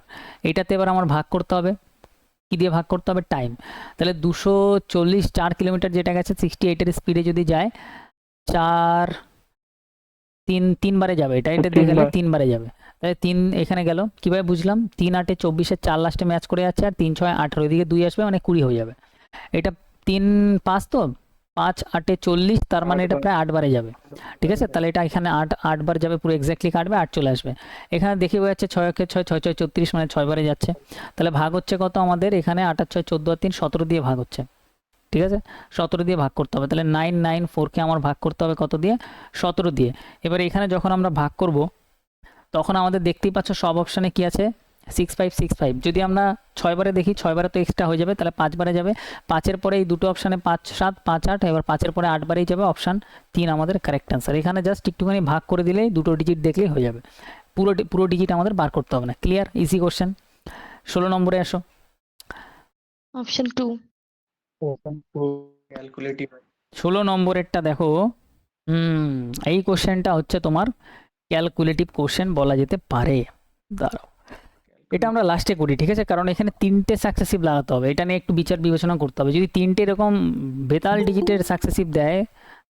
এইটাতে এবার আমার ভাগ করতে হবে, কি দিয়ে ভাগ করতে হবে, টাইম। তাহলে 240 4 কিলোমিটার যেটা গেছে 68 এর স্পিডে যদি যায়, 4 3 বারে যাবে, এটা দিয়ে গেলে 3 বারে যাবে, তাহলে 3 এখানে গেল, কিভাবে বুঝলাম, 3 8 24 4 লাস্টে ম্যাচ করে যাচ্ছে, আর 3 6 18 এদিকে 2 আসবে, মানে 20 হয়ে যাবে। এটা 3 5 তো 5 8 40, তার মানে এটা প্রায় 8 বারে যাবে, ঠিক আছে। তাহলে এটা এখানে 8 বার যাবে, পুরো এক্স্যাক্টলি কাটবে, 8 চলে আসবে। এখানে দেখে বোঝা যাচ্ছে 6 একে 6 6 6 34, মানে 6 বারে যাচ্ছে। তাহলে ভাগ হচ্ছে কত আমাদের এখানে, 8 আর 6 14 আর 3 17 দিয়ে ভাগ হচ্ছে, ঠিক আছে 17 দিয়ে ভাগ করতে হবে। তাহলে 994কে আমার ভাগ করতে হবে কত দিয়ে, 17 দিয়ে। এবার এখানে যখন আমরা ভাগ করব তখন আমাদের দেখতেই পাচ্ছ সব অপশানে কি আছে 6565। যদি আমরা 6 বারে দেখি, 6 বারে তো এক্সট্রা হয়ে যাবে, তাহলে 5 বারে যাবে, 5-এর পরে এই দুটো অপশানে 5 7 5 8, এবার 5-এর পরে 8 বারেই যাবে, অপশান 3 আমাদের কারেক্ট অ্যান্সার। এখানে জাস্ট একটুখানি ভাগ করে দিলেই দুটো ডিজিট দেখলেই হয়ে যাবে, পুরো ডিজিট আমাদের বার করতে হবে না। Clear, easy question. 16 নম্বরে আসো, অপশন 2, ক্যালকুলেটিভ 16 নম্বরেরটা দেখো, এই কোশ্চেনটা হচ্ছে তোমার ক্যালকুলেটিভ কোশ্চেন বলা যেতে পারে। দাঁড়াও, এটা আমরা লাস্টে করি, ঠিক আছে, কারণ এখানে 3টে সাকসেসিভ লাগাতে হবে, এটা নিয়ে একটু বিচার বিবেচনা করতে হবে। যদি 3টে এরকম বেতাল ডিজিটের সাকসেসিভ দেয়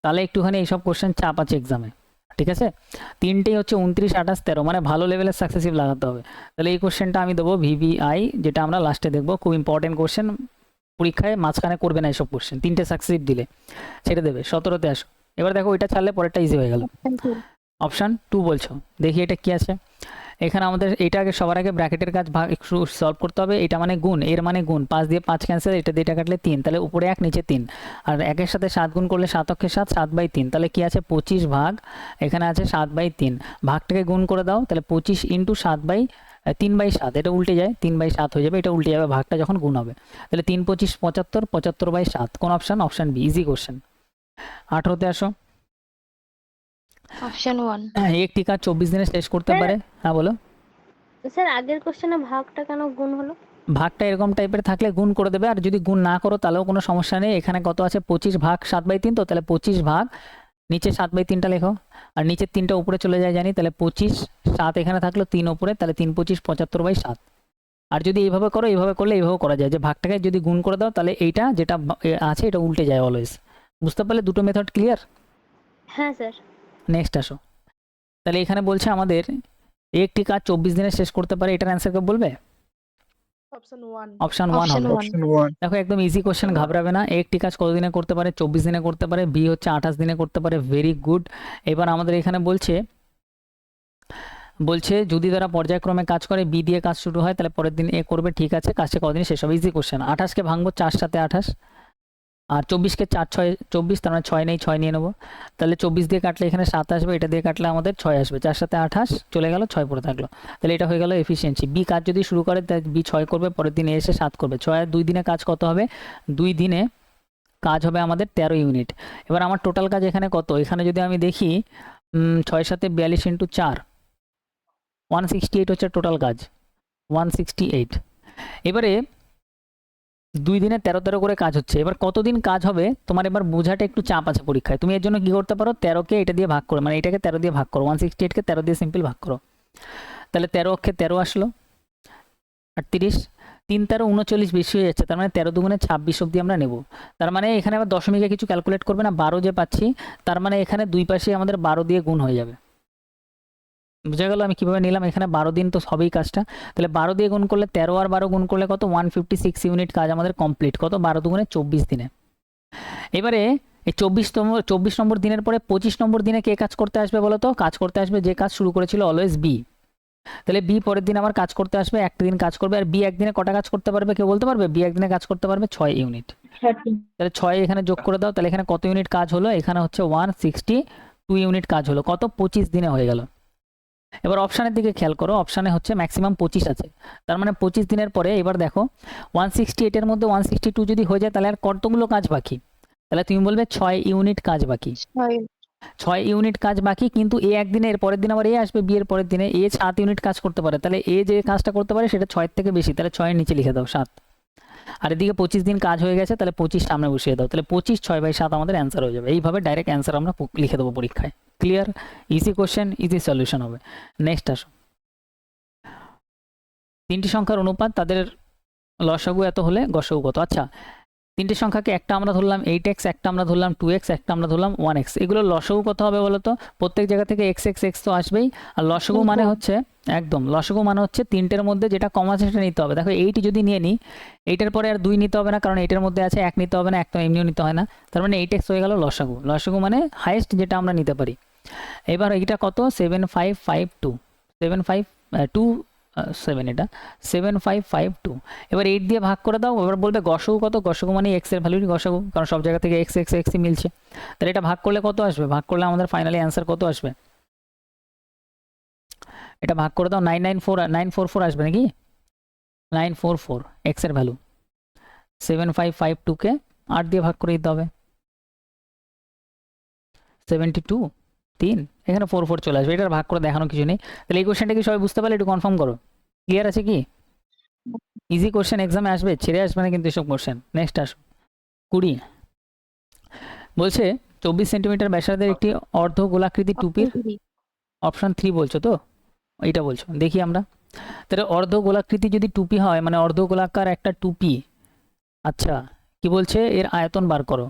তাহলে একটুখানি এইসব কোশ্চেন চাপ আছে এক্সামে, ঠিক আছে। 3টেই হচ্ছে 29 28 13, মানে ভালো লেভেলের সাকসেসিভ লাগাতে হবে। তাহলে এই কোশ্চেনটা আমি দেবো VBI, যেটা আমরা লাস্টে দেখবো, খুব ইম্পর্টেন্ট কোশ্চেন, পরীক্ষায় মাঝখানে করবে না এইসব কোশ্চেন, 3টে সাকসেসিভ দিলে ছেড়ে দেবে। 17তে আসো, এবার দেখো এটা ছাড়লে পরেরটা ইজি হয়ে গেল। অপশন 2, অপশান 2 বলছো, দেখি এটা কি আছে। এখানে আমাদের এটা আগে সবার আগে ব্র্যাকেটের কাজ ভাগ একটু সলভ করতে হবে। এটা মানে গুণ, এর মানে গুণ, 5 দিয়ে 5 ক্যান্সেল, এটা দিয়ে এটা কাটলে 3, তাহলে উপরে 1 নিচে 3, আর 1-এর সাথে 7 গুণ করলে 7 অক্ষে 7, 7/3, তাহলে কি আছে 25 ভাগ, এখানে আছে 7/3, ভাগটাকে গুণ করে দাও, তাহলে 25 ইন্টু 3/7, এটা উল্টে যায় 3/7 হয়ে যাবে, এটা উল্টে যাবে ভাগটা যখন গুণ হবে, তাহলে 3 25 75, 75/7, কোন option? Option B, easy question. 18তে আসো। অপশন 1 একটি কাজ 24 দিনে শেষ করতে পারে। হ্যাঁ বলো। স্যার আগের কোশ্চেনে ভাগটা কেন গুণ হলো? ভাগটা এরকম টাইপের থাকলে গুণ করে দেবে, আর যদি গুণ না করো তাহলেও কোনো সমস্যা নেই। এখানে কত আছে 25 ভাগ 7/3, তো তাহলে 25 ভাগ নিচে 7/3টা লেখো, আর নিচের 3টা উপরে চলে যায় জানি, তাহলে 25, 7 এখানে থাকলো, 3 উপরে, তাহলে 3 25 75/7। আর যদি এইভাবে করো, এইভাবে করলে এইভাবে করা যায়, যে ভাগটাকে যদি গুণ করে দাও তাহলে এইটা যেটা আছে এটা উল্টে যায় অলওয়েজ। বুঝতে পারলে দুটো মেথড ক্লিয়ার? হ্যাঁ স্যার। নেক্সট আসো। তাহলে এখানে বলছে আমাদের একটি কাজ 24 দিনে শেষ করতে পারে, এটার অ্যান্সার বলবে? অপশন 1 অপশন হবে। 1 অপশন 1 দেখো একদম ইজি কোশ্চেন, ঘাবড়াবে না। একটি কাজ কত দিনে করতে পারে? 24 দিনে করতে পারে। বি হচ্ছে 28 দিনে করতে পারে। Very good. এবার আমাদের এখানে বলছে যদি তারা পর্যায়ক্রমে কাজ করে, বি দিয়ে কাজ শুরু হয়, তাহলে পরের দিন এ করবে, ঠিক আছে, কাজটা কতদিন শেষ হবে? Easy question. 28কে ভাঙবো 4 সাথে 28, আর 24কে 4 6 24, তার মানে 6 নেই, 6 নিয়ে নেবো, তাহলে 24 দিয়ে কাটলে এখানে 7 আসবে, এটা দিয়ে কাটলে আমাদের 6 আসবে, 4 সাথে 28 চলে গেল, 6 পড়ে থাকলো, তাহলে এটা হয়ে গেল এফিসিয়েন্সি। বি কাজ যদি শুরু করে, তাই বি 6 করবে, পরের দিনে এসে 7 করবে, 6 আর 2 দিনে কাজ কত হবে? 2 দিনে কাজ হবে আমাদের 13 ইউনিট। এবার আমার টোটাল কাজ এখানে কত? এখানে যদি আমি দেখি 6 সাথে 42 ইন্টু 4, 168 হচ্ছে টোটাল কাজ, 168। এবারে 2 দিনে 13 করে কাজ হচ্ছে। এবার কতদিন কাজ হবে তোমার এবার বোঝাটা একটু চাপ আছে পরীক্ষায়। তুমি এর জন্য কি করতে পারো, 13কে এটা দিয়ে ভাগ করো, মানে এটাকে 13 দিয়ে ভাগ করো, 168কে 13 দিয়ে সিম্পল ভাগ করো, তাহলে 13 অক্ষে 13 আসলো, 38, 3 13 39 বেশি হয়ে যাচ্ছে, তার মানে 13 দুগুণে 26 অব্দি আমরা নেব। তার মানে এখানে আবার দশমিকে কিছু ক্যালকুলেট করবে না, 12 যে পাচ্ছি, তার মানে এখানে দুই পাশে আমাদের 12 দিয়ে গুণ হয়ে যাবে। বুঝা গেল আমি কিভাবে নিলাম? এখানে 12 দিন তো সবই কাজটা, তাহলে 12 দিয়ে গুণ করলে 13 আর 12 গুণ করলে কত? 156 ইউনিট কাজ আমাদের কমপ্লিট। কত? 12 দুগুণে 24 দিনে। এবারে এই 24 নম্বর দিনের পরে 25 নম্বর দিনে কে কাজ করতে আসবে বলো তো? কাজ করতে আসবে যে কাজ শুরু করেছিল অলওয়েজ বি। তাহলে বি পরের দিন আবার কাজ করতে আসবে, একটা দিন কাজ করবে। আর বি একদিনে কটা কাজ করতে পারবে কেউ বলতে পারবে? বি একদিনে কাজ করতে পারবে 6 ইউনিট। তাহলে 6 এখানে যোগ করে দাও, তাহলে এখানে কত ইউনিট কাজ হলো? এখানে হচ্ছে 162 ইউনিট কাজ হলো। কত? 25 দিনে হয়ে গেল। এবার অপশানের দিকে খেয়াল করো, অপশানে হচ্ছে ম্যাক্সিমাম 25 আছে, তার মানে 25 দিনের পরে এবার দেখো 168 এর মধ্যে 162 যদি হয়ে যায় তাহলে আর কতগুলো কাজ বাকি? তাহলে তুমি বলবে 6 ইউনিট কাজ বাকি। 6 ইউনিট কাজ বাকি, কিন্তু এ একদিনে, এর পরের দিন আবার এ আসবে, বি এর পরের দিনে এ 7 ইউনিট কাজ করতে পারে, তাহলে এ যে কাজটা করতে পারে সেটা 6 থেকে বেশি, তাহলে 6 এর নিচে লিখে দাও 7। আর এদিকে 25 দিন কাজ হয়ে গেছে, তাহলে 25 সামনে বসিয়ে দাও, তাহলে 25 6/7 আমাদের অ্যান্সার হয়ে যাবে। এইভাবে ডাইরেক্ট অ্যান্সার আমরা লিখে দেবো পরীক্ষায়। Clear? Easy question, easy solution হবে। নেক্সট আসো। 3টি সংখ্যার অনুপাত, তাদের লসাগু এত হলে গসাগু কত? আচ্ছা, 3টি সংখ্যাকে একটা আমরা ধরলাম 8x, একটা আমরা ধরলাম 2x, একটা আমরা ধরলাম 1x, এগুলো লসাগু কত হবে বলো তো? প্রত্যেক জায়গা থেকে x x x তো আসবেই, আর লসাগু মানে হচ্ছে একদম লসাগু মানে হচ্ছে 3টের মধ্যে যেটা কম আছে সেটা নিতে হবে। দেখো 8 যদি নিয়ে নিই, 8-এর পরে আর 2 নিতে হবে না, কারণ 8-এর মধ্যে আছে, 1 নিতে হবে না, 1 তো এমনিও নিতে হয় না, তার মানে 8x হয়ে গেল লসাগু। লসাগু মানে হাইয়েস্ট যেটা আমরা নিতে পারি। এবার এইটা কত? 7552, 7 এটা 7552। এবার 8 দিয়ে ভাগ করে দাও, এবার বলবে গসাগু কত? গসাগু মানে x এর ভ্যালুরই গসাগু, কারণ সব জায়গা থেকে x x x মিলছে, তাহলে এটা ভাগ করলে কত আসবে? ভাগ করলে আমাদের ফাইনালি অ্যান্সার কত আসবে? এটা ভাগ করে দাও, 944 আসবে নাকি? 944 x এর ভ্যালু, 7552কে 8 দিয়ে ভাগ করে দিতে হবে, 72 3, এখানে 44 চলে আসবে। এটার ভাগ করে দেখানো কিছু নেই। তাহলে এই কোশ্চেনটা কি সবাই বুঝতে পারলে? একটু কনফার্ম করো। ক্লিয়ার আছে কি? ইজি কোশ্চেন এক্সামে আসবে, ছেড়ে আসবে না কিন্তু এসব কোশ্চেন। নেক্সট আসো 20। বলছে 24 সেন্টিমিটার ব্যাসার্ধের একটি অর্ধ গোলাকৃতি টুপির, অপশন 3 বলছো তো? এইটা বলছো, দেখি আমরা। তাহলে অর্ধ গোলাকৃতি যদি টুপি হয়, মানে অর্ধ গোলাকার একটা টুপি, আচ্ছা কি বলছে? এর আয়তন বার করো।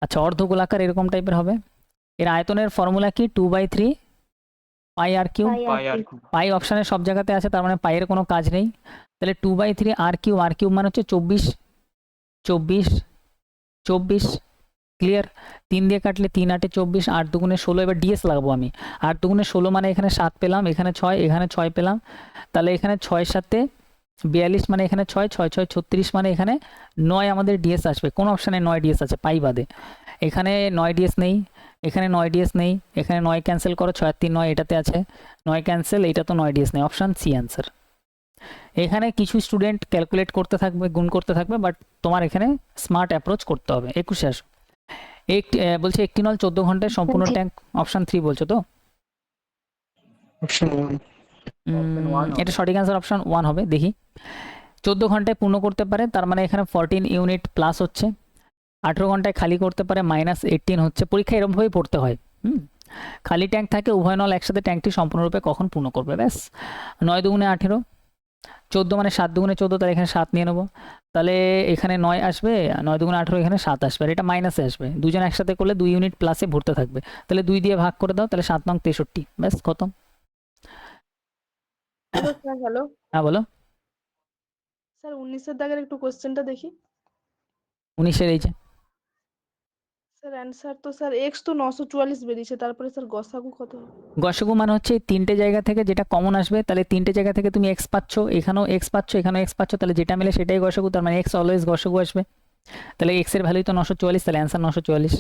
আচ্ছা, অর্ধ গোলাকার এরকম টাইপের হবে, এর আয়তনের ফর্মুলা কি? 2/3 পাই আর কিউ। পাই অপশানে সব জায়গাতে আছে, তার মানে পাইয়ের কোনো কাজ নেই, তাহলে 2/3 আর কিউ। আর কিউ মানে হচ্ছে 24, 24, 24, ক্লিয়ার? 3 দিয়ে কাটলে 3 8 24, 8 দুগুণে 16, এবার ডিএস লাগাবো আমি। 8 দুগুণে 16 মানে এখানে 7 পেলাম, এখানে 6, এখানে 6 পেলাম, তাহলে এখানে 6 সাথে 42 মানে এখানে 6, 6 6 36 মানে এখানে 9 আমাদের ডিএস আসবে। কোন অপশানে 9 ডিএস আছে? পাই বাদে। এখানে 9 ডিএস নেই, এখানে 9 ডিএস নেই, এখানে 9 ক্যান্সেল করো, 6 আর 3 9 এটাতে আছে, 9 ক্যান্সেল, এটা তো 9 ডিএস নেই, অপশান সি অ্যান্সার। এখানে কিছু স্টুডেন্ট ক্যালকুলেট করতে থাকবে, গুণ করতে থাকবে, বাট তোমার এখানে স্মার্ট অ্যাপ্রোচ করতে হবে। 21 আসো। বলছে একটি নল 14 ঘন্টায় সম্পূর্ণ ট্যাঙ্ক, অপশান 3 বলছো তো? অপশন 1। Option one হবে। এটা সঠিক অ্যান্সার অপশন 1 হবে। দেখি 14 ঘন্টায় পূর্ণ করতে পারে, তার মানে এখানে 14 ইউনিট প্লাস হচ্ছে। 18 ঘন্টায় খালি করতে পারে, -18 হচ্ছে। পরীক্ষা এরকমভাবেই পড়তে হয়। খালি ট্যাঙ্ক থাকে, উভয় নল একসাথে ট্যাঙ্কটি সম্পূর্ণরূপে কখন পূর্ণ করবে? ব্যাস। 9 দুগুণে 18, 14 মানে 7 দুগুণে 14, তাহলে এখানে 7 নিয়ে নেবো, তাহলে এখানে 9 আসবে, 9 দুগুণে 18, এখানে 7 আসবে, আর এটা মাইনাসে আসবে। দুজন একসাথে করলে 2 ইউনিট প্লাসে ভরতে থাকবে, তাহলে 2 দিয়ে ভাগ করে দাও, তাহলে 7 নং 63, ব্যাস খতম। স্যার হ্যালো হ্যাঁ বলো। স্যার 19-এর দাগের একটু কোশ্চেনটা দেখি 19-এর এই যে স্যার অ্যান্সার তো স্যার এক্স তো 944 বেরিয়েছে, তারপরে স্যার গসাগু কত হবে? গসাগু মানে হচ্ছে এই তিনটে জায়গা থেকে যেটা কমন আসবে, তাহলে তিনটে জায়গা থেকে তুমি এক্স পাচ্ছ, এখানেও এক্স পাচ্ছ, এখানেও এক্স পাচ্ছ, তাহলে যেটা মিলে সেটাই গসাগু, তার মানে এক্স অলওয়েজ গসাগু আসবে। তাহলে এক্স এর ভ্যালু তো 944, তাহলে অ্যান্সার 944।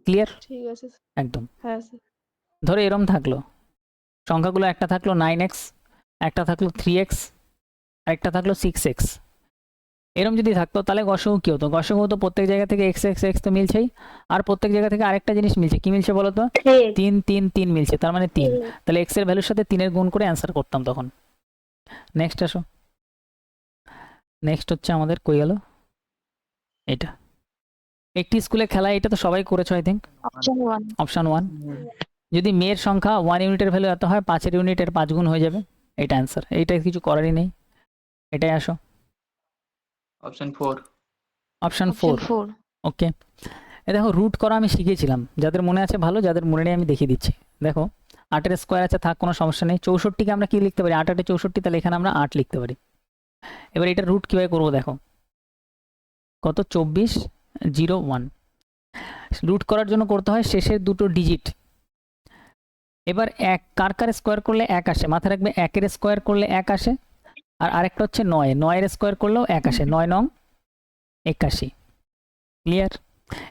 ক্লিয়ার? ঠিক আছে একদম। হ্যাঁ স্যার। ধরো এরম থাকলো সংখ্যাগুলো, একটা থাকলো 9x, একটা থাকলো 3x, আরেকটা থাকলো 6x। এরম যদি থাকতো তাহলে গসাগু কি হতো? গসাগু তো প্রত্যেক জায়গা থেকে এক্স এক্স এক্স তো মিলছেই, আর প্রত্যেক জায়গা থেকে আরেকটা জিনিস মিলছে। কি মিলছে বলো তো? 3 3 3 মিলছে, তার মানে 3। তাহলে এক্স এর ভ্যালুর সাথে 3 এর গুণ করে অ্যান্সার করতাম তখন। নেক্সট আসো। নেক্সট হচ্ছে আমাদের কই গেল এটা, একটি স্কুলে খেলা, এটা তো সবাই করেছো আই থিঙ্ক। অপশন 1। অপশন 1, যদি মেয়ের সংখ্যা 1 ইউনিটের ভ্যালু এত হয়, 5 ইউনিটের 5 গুণ হয়ে যাবে, এটা অ্যান্সার। এইটা কিছু করারই নেই, এটাই আসো। Option 4। Option option 4, 4। ওকে। এ দেখো রুট করা আমি শিখেছিলাম, যাদের মনে আছে ভালো, যাদের মনে নেই আমি দেখিয়ে দিচ্ছি। দেখো 8 স্কোয়ার আছে, থাক কোনো সমস্যা নেই। 64কে আমরা কি লিখতে পারি? 8 8 64, তাহলে এখানে আমরা 8 লিখতে পারি। এবার এটা রুট কীভাবে করবো দেখো, কত? 2401। রুট করার জন্য করতে হয় শেষের দুটো ডিজিট। এবার এক কার কার স্কোয়ার করলে 1 আসে, মাথায় রাখবে 1-এর স্কোয়ার করলে 1 আসে, আর আরেকটা হচ্ছে 9, 9-এর স্কোয়ার করলেও 1 আসে, 9 9 81। ক্লিয়ার?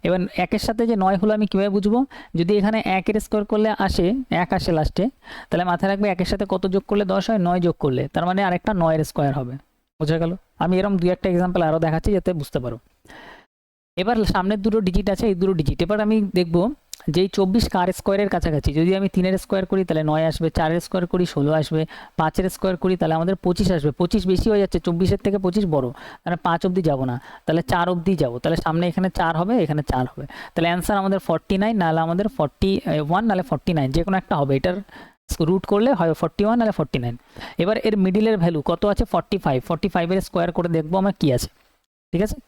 এবার 1-এর সাথে যে 9 হলো আমি কীভাবে বুঝবো? যদি এখানে 1-এর স্কোয়ার করলে আসে 1 আসে লাস্টে, তাহলে মাথায় রাখবে 1-এর সাথে কত যোগ করলে 10 হয়? 9 যোগ করলে, তার মানে আরেকটা 9-এর স্কোয়ার হবে। বোঝা গেল? আমি এরকম 2-1টা এক্সাম্পল আরও দেখাচ্ছি যাতে বুঝতে পারো। এবার সামনের দুটো ডিজিট আছে, এই দুটো ডিজিট। এবার আমি দেখবো যেই 24 কার স্কোয়ারের কাছাকাছি, যদি আমি 3-এর স্কোয়ার করি তাহলে 9 আসবে, 4-এর স্কোয়ার করি 16 আসবে, 5-এর স্কোয়ার করি তাহলে আমাদের 25 আসবে। 25 বেশি হয়ে যাচ্ছে, 24-এর থেকে 25 বড়, তাহলে 5 অবধি যাবো না, তাহলে 4 অবধি যাবো, তাহলে সামনে এখানে 4 হবে, এখানে 4 হবে, তাহলে অ্যান্সার আমাদের 49, নাহলে আমাদের 41, নাহলে 49, যে কোনো একটা হবে। এটার রুট করলে হয় 41 নাহলে 49। এবার এর মিডিলের ভ্যালু কত আছে? 45, 45-এর স্কোয়ার করে দেখবো আমার কি আছে। ঠিক আছে?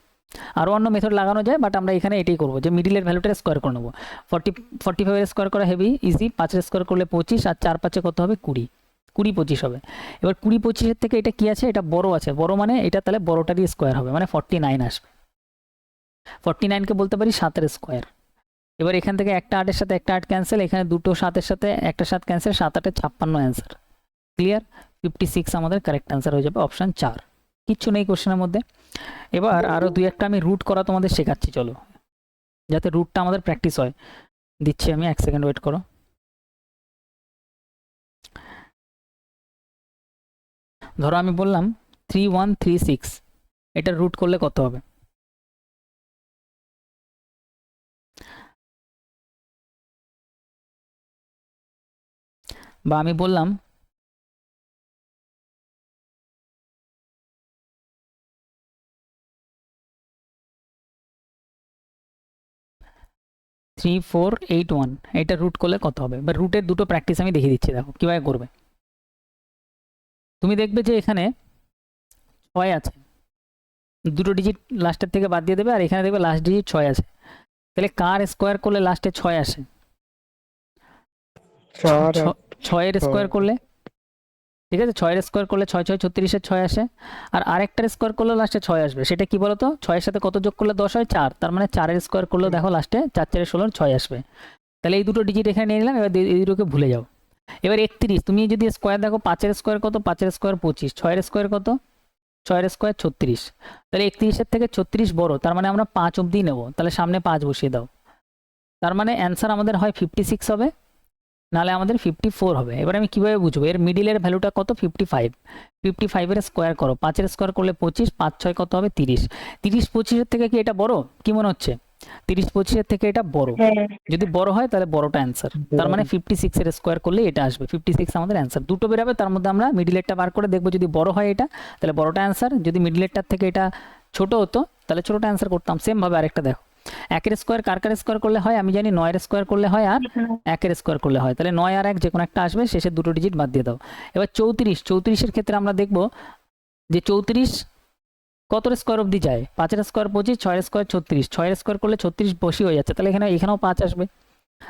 আরও অন্য মেথড লাগানো যায়, বাট আমরা এখানে এটাই করবো যে মিডিলের ভ্যালুটা স্কোয়ার করে নেবো। 45-এর স্কোয়ার করা হেভি ইজি, 5-এর স্কোয়ার করলে 25, আর 4 5-এ কত হবে? 20, 20 25 হবে। এবার 20 25-এর থেকে এটা কি আছে? এটা বড় আছে, বড় মানে এটা তাহলে বড়টারই স্কোয়ার হবে, মানে 49 আসবে। 49কে বলতে পারি 7-এর স্কোয়ার। এবার এখান থেকে একটা 8-এর সাথে একটা 8 ক্যান্সেল, এখানে দুটো 7-এর সাথে একটা 7 ক্যান্সেল, 7 8 56 অ্যান্সার। ক্লিয়ার? 56 আমাদের কারেক্ট অ্যান্সার হয়ে যাবে, অপশান 4। কিচ্ছু নেই কোশ্চেনের মধ্যে। এবার আরও 2-1টা আমি রুট করা তোমাদের শেখাচ্ছি, চলো, যাতে রুটটা আমাদের প্র্যাকটিস হয়। দিচ্ছি আমি, 1 সেকেন্ড ওয়েট করো। ধরো আমি বললাম 3136, এটা রুট করলে কত হবে? বা আমি বললাম 3481, এটা রুট করলে কত হবে? বা রুটের দুটো প্র্যাকটিস আমি দেখিয়ে দিচ্ছি, দেখো কীভাবে করবে। তুমি দেখবে যে এখানে 6 আছে, দুটো ডিজিট লাস্টের থেকে বাদ দিয়ে দেবে, আর এখানে দেখবে লাস্ট ডিজিট 6 আছে, তাহলে কার স্কোয়ার করলে লাস্টে 6 আসে? 4 6-এর স্কোয়ার করলে ঠিক আছে, 6 এর স্কোয়ার করলে 6 6 36-এর 6 আসে, আর আরেকটার স্কোয়ার করলে লাস্টে 6 আসবে। সেটা কি বলতো, 6-এর সাথে কত যোগ করলে 10 হয়, 4, তার মানে 4-এর স্কোয়ার করলেও দেখো লাস্টে 4 4 16 6 আসবে। তাহলে এই দুটো ডিজিট এখানে নিয়ে নিলাম, এবার এই দুটোকে ভুলে যাও। এবার 31, তুমি যদি স্কোয়ার দেখো 5-এর স্কোয়ার কত, 5-এর স্কোয়ার 25, 6-এর স্কোয়ার কত, 6-এর স্কোয়ার 36, তাহলে 31-এর থেকে 36 বড়, তার মানে আমরা 5 অবধি নেব, তাহলে সামনে 5 বসিয়ে দাও। তার মানে অ্যান্সার আমাদের হয় 56 হবে, নাহলে আমাদের 54 হবে। এবার আমি কীভাবে বুঝবো, এর মিডিলের ভ্যালুটা কত, 55, 55-এর স্কোয়ার করো, 5-এর স্কোয়ার করলে 25, 5 6 কত হবে 30, 30 25-এর থেকে কি এটা বড়, কি মনে হচ্ছে, 30 25-এর থেকে এটা বড়, হ্যাঁ যদি বড় হয় তাহলে বড়টা অ্যান্সার, তার মানে 56-এর স্কোয়ার করলে এটা আসবে, 56 আমাদের অ্যান্সার। দুটো বেরোবে, তার মধ্যে আমরা মিডিলেরটা বার করে দেখবো, যদি বড় হয় এটা তাহলে বড়টা অ্যান্সার, যদি মিডিলেরটার থেকে এটা ছোট হতো তাহলে ছোটটা অ্যান্সার করতাম। সেমভাবে আরেকটা দেখো, 1-এর স্কোয়ার কার স্কোয়ার করলে হয়, আমি জানি 9-এর স্কোয়ার করলে হয় আর 1-এর স্কোয়ার করলে হয়, তাহলে 9 আর 1 যে কোনো একটা আসবে, শেষের দুটো ডিজিট বাদ দিয়ে দাও। এবার 34-এর ক্ষেত্রে আমরা দেখবো যে 34 কতর স্কোয়ার অবধি যায়, 5-এর স্কোয়ার 25, 6-এর স্কোয়ার 36, 6-এর স্কোয়ার করলে 36 বসি হয়ে যাচ্ছে, তাহলে এখানেও 5 আসবে,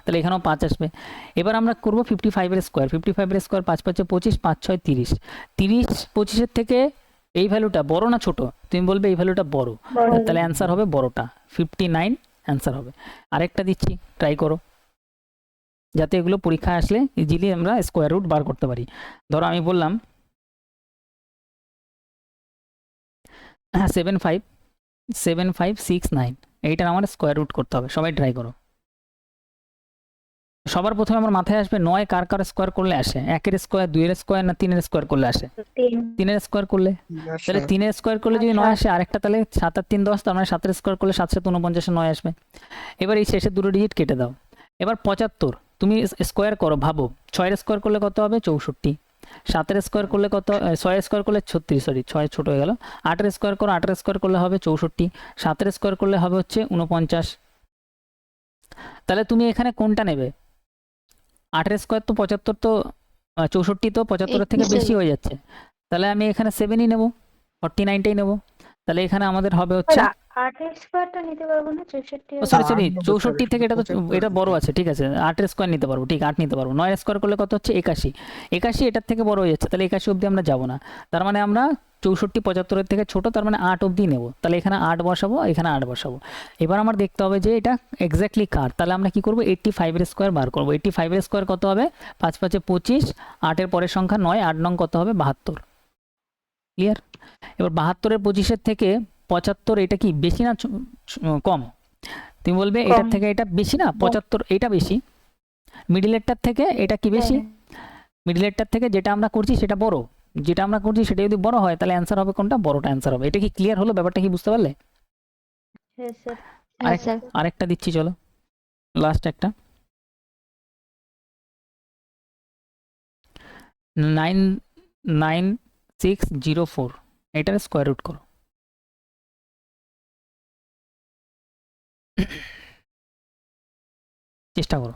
তাহলে এখানেও 5 আসবে। এবার আমরা করবো 55-এর স্কোয়ার, 55-এর স্কোয়ার 5 5 25, 5 6 30, 30 25-এর থেকে এই ভ্যালুটা বড় না ছোট, তুমি বলবে এই ভ্যালুটা বড়, তাহলে অ্যান্সার হবে বড়টা, 59 অ্যান্সার হবে। আরেকটা দিচ্ছি, ট্রাই করো, যাতে এগুলো পরীক্ষায় আসলে ইজিলি আমরা স্কোয়ার রুট বার করতে পারি। ধরো আমি বললাম 7569, এইটার আমার স্কোয়ার রুট করতে হবে, সবাই ট্রাই করো। সবার প্রথমে আমার মাথায় আসবে 9 কার স্কোয়ার করলে আসে, 1-এর স্কোয়ার, 2-এর স্কোয়ার না 3-এর স্কোয়ার করলে আসে, 3-এর স্কোয়ার করলে, তাহলে 3-এর স্কোয়ার করলে যদি 9 আসে, আরেকটা তাহলে 7 আর 3 10, তার মানে 7-এর স্কোয়ার করলে 7 7 49 9 আসবে। এবার এই শেষের দুটো ডিজিট কেটে দাও। এবার 75 তুমি স্কোয়ার করো, ভাবো 6-এর স্কোয়ার করলে কত হবে 64, 7-এর স্কোয়ার করলে কত, 6-এর স্কোয়ার করলে 36, সরি 6 ছোট হয়ে গেল, 8-এর স্কোয়ার করো, 8-এর স্কোয়ার করলে হবে 64, 7-এর স্কোয়ার করলে হবে হচ্ছে 49। তাহলে তুমি এখানে কোনটা নেবে, 8-এর স্কোয়ার তো 75, তো 64 তো 75-এর থেকে বেশি হয়ে যাচ্ছে, তাহলে আমি এখানে 7ই নেব, 49টাই নেব, তাহলে এখানে আমাদের হবে হচ্ছে, 8-এর স্কোয়ারটা নিতে পারবো না, 64 ও সরি 64 থেকে এটা তো এটা বড় আছে, ঠিক আছে 8-এর স্কোয়ার নিতে পারবো, ঠিক 8 নিতে পারবো। 9-এর স্কোয়ার করলে কত হচ্ছে 81, 81 এটার থেকে বড় হয়ে যাচ্ছে, তাহলে 81 অবধি আমরা যাবো না, তার মানে আমরা 64 75-এর থেকে ছোট, তার মানে 8 অবধি নেব, তাহলে এখানে 8 বসাবো, এখানে 8 বসাবো। এবার আমার দেখতে হবে যে এটা এক্স্যাক্টলি কার, তাহলে আমরা কি করবো 85-এর স্কোয়ার বার করবো। 85-এর স্কোয়ার কত হবে, 5 5 25, 8-এর পরের সংখ্যা 9, 8 নং কত হবে 72, ক্লিয়ার। এবার 72-এর 25-এর থেকে 75 এটা কি বেশি না কম, তুমি বলবে এটার থেকে এটা বেশি না, 75 এটা বেশি, মিডিলেরটার থেকে এটা কি বেশি, মিডিলেরটার থেকে যেটা আমরা করছি সেটা বড়, যেটা আমরা করছি সেটা যদি বড় হয় তাহলে অ্যান্সার হবে কোনটা, বড়টা অ্যান্সার হবে। এটা কি ক্লিয়ার হলো, ব্যাপারটা কি বুঝতে পারলে? হ্যাঁ স্যার। হ্যাঁ স্যার। আরেকটা দিচ্ছি, চলো লাস্ট একটা, 99604, এটার স্কোয়ার রুট করো। চেষ্টা করো।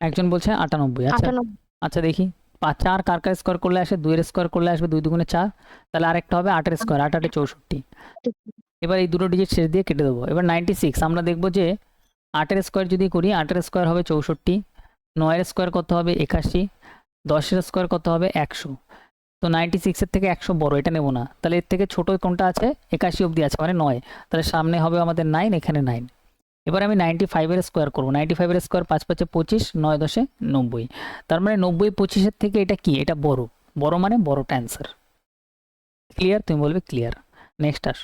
একজন বলছে 98, আচ্ছা 98 আচ্ছা দেখি 4 কার স্কোয়ার করলে আসে, 2-এর স্কোয়ার করলে আসবে 2 2 4, তাহলে আরেকটা হবে 8-এর স্কোয়ার, 8 8 64। এবার এই দুটো ডিজিট শেষ দিয়ে কেটে দেবো। এবার 96 আমরা দেখবো যে 8-এর স্কোয়ার যদি করি, 8-এর স্কোয়ার হবে 64, 9-এর স্কোয়ার কত হবে 81, 10-এর স্কোয়ার কত হবে 100, তো 96-এর থেকে 100 বড়, এটা নেবো না, তাহলে এর থেকে ছোট কোনটা আছে 81 অবধি আছে, মানে 9, তাহলে সামনে হবে আমাদের 9, এখানে 9। এবার আমি 95-এর স্কোয়ার করবো, 95-এর স্কোয়ার 5 5 25, 9 10 90, তার মানে 90 25-এর থেকে এটা কি, এটা বড়, বড় মানে বড়টা অ্যান্সার, ক্লিয়ার, তুমি বলবে ক্লিয়ার। নেক্সট আস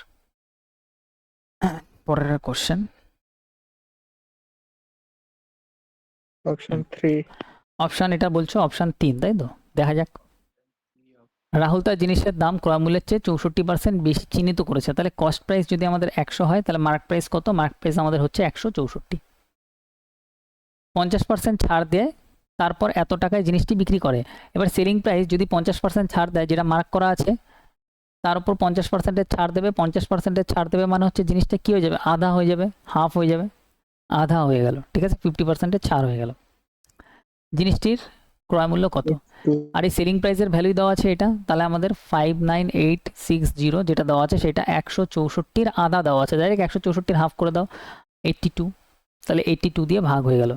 পরের কোশ্চেন, অপশান এটা বলছো অপশান 3, তাই তো, দেখা যাক। রাহুল তার জিনিসের দাম ক্রয় মূল্যের চেয়ে 64% বেশি চিহ্নিত করেছে, তাহলে কস্ট প্রাইস যদি আমাদের 100 হয় তাহলে মার্ক প্রাইস কত, মার্ক প্রাইস আমাদের হচ্ছে 164, 50% ছাড় দেয়, তারপর এত টাকায় জিনিসটি বিক্রি করে। এবার সেলিং প্রাইস যদি 50% ছাড় দেয়, যেটা মার্ক করা আছে তার উপর 50%-এর ছাড় দেবে, 50%-এর ছাড় দেবে মানে হচ্ছে জিনিসটা কি হয়ে যাবে, আধা হয়ে যাবে, হাফ হয়ে যাবে, আধা হয়ে গেল, ঠিক আছে, 50%-এর ছাড় হয়ে গেল। জিনিসটির ক্রয় মূল্য কত, আর এই সেলিং প্রাইসের ভ্যালু দেওয়া আছে এটা, তাহলে আমাদের 59860 যেটা দেওয়া আছে সেটা 164-র আধা দেওয়া আছে, ডাইরেক্ট 164-র হাফ করে দাও, 82, তাহলে 82 দিয়ে ভাগ হয়ে গেল।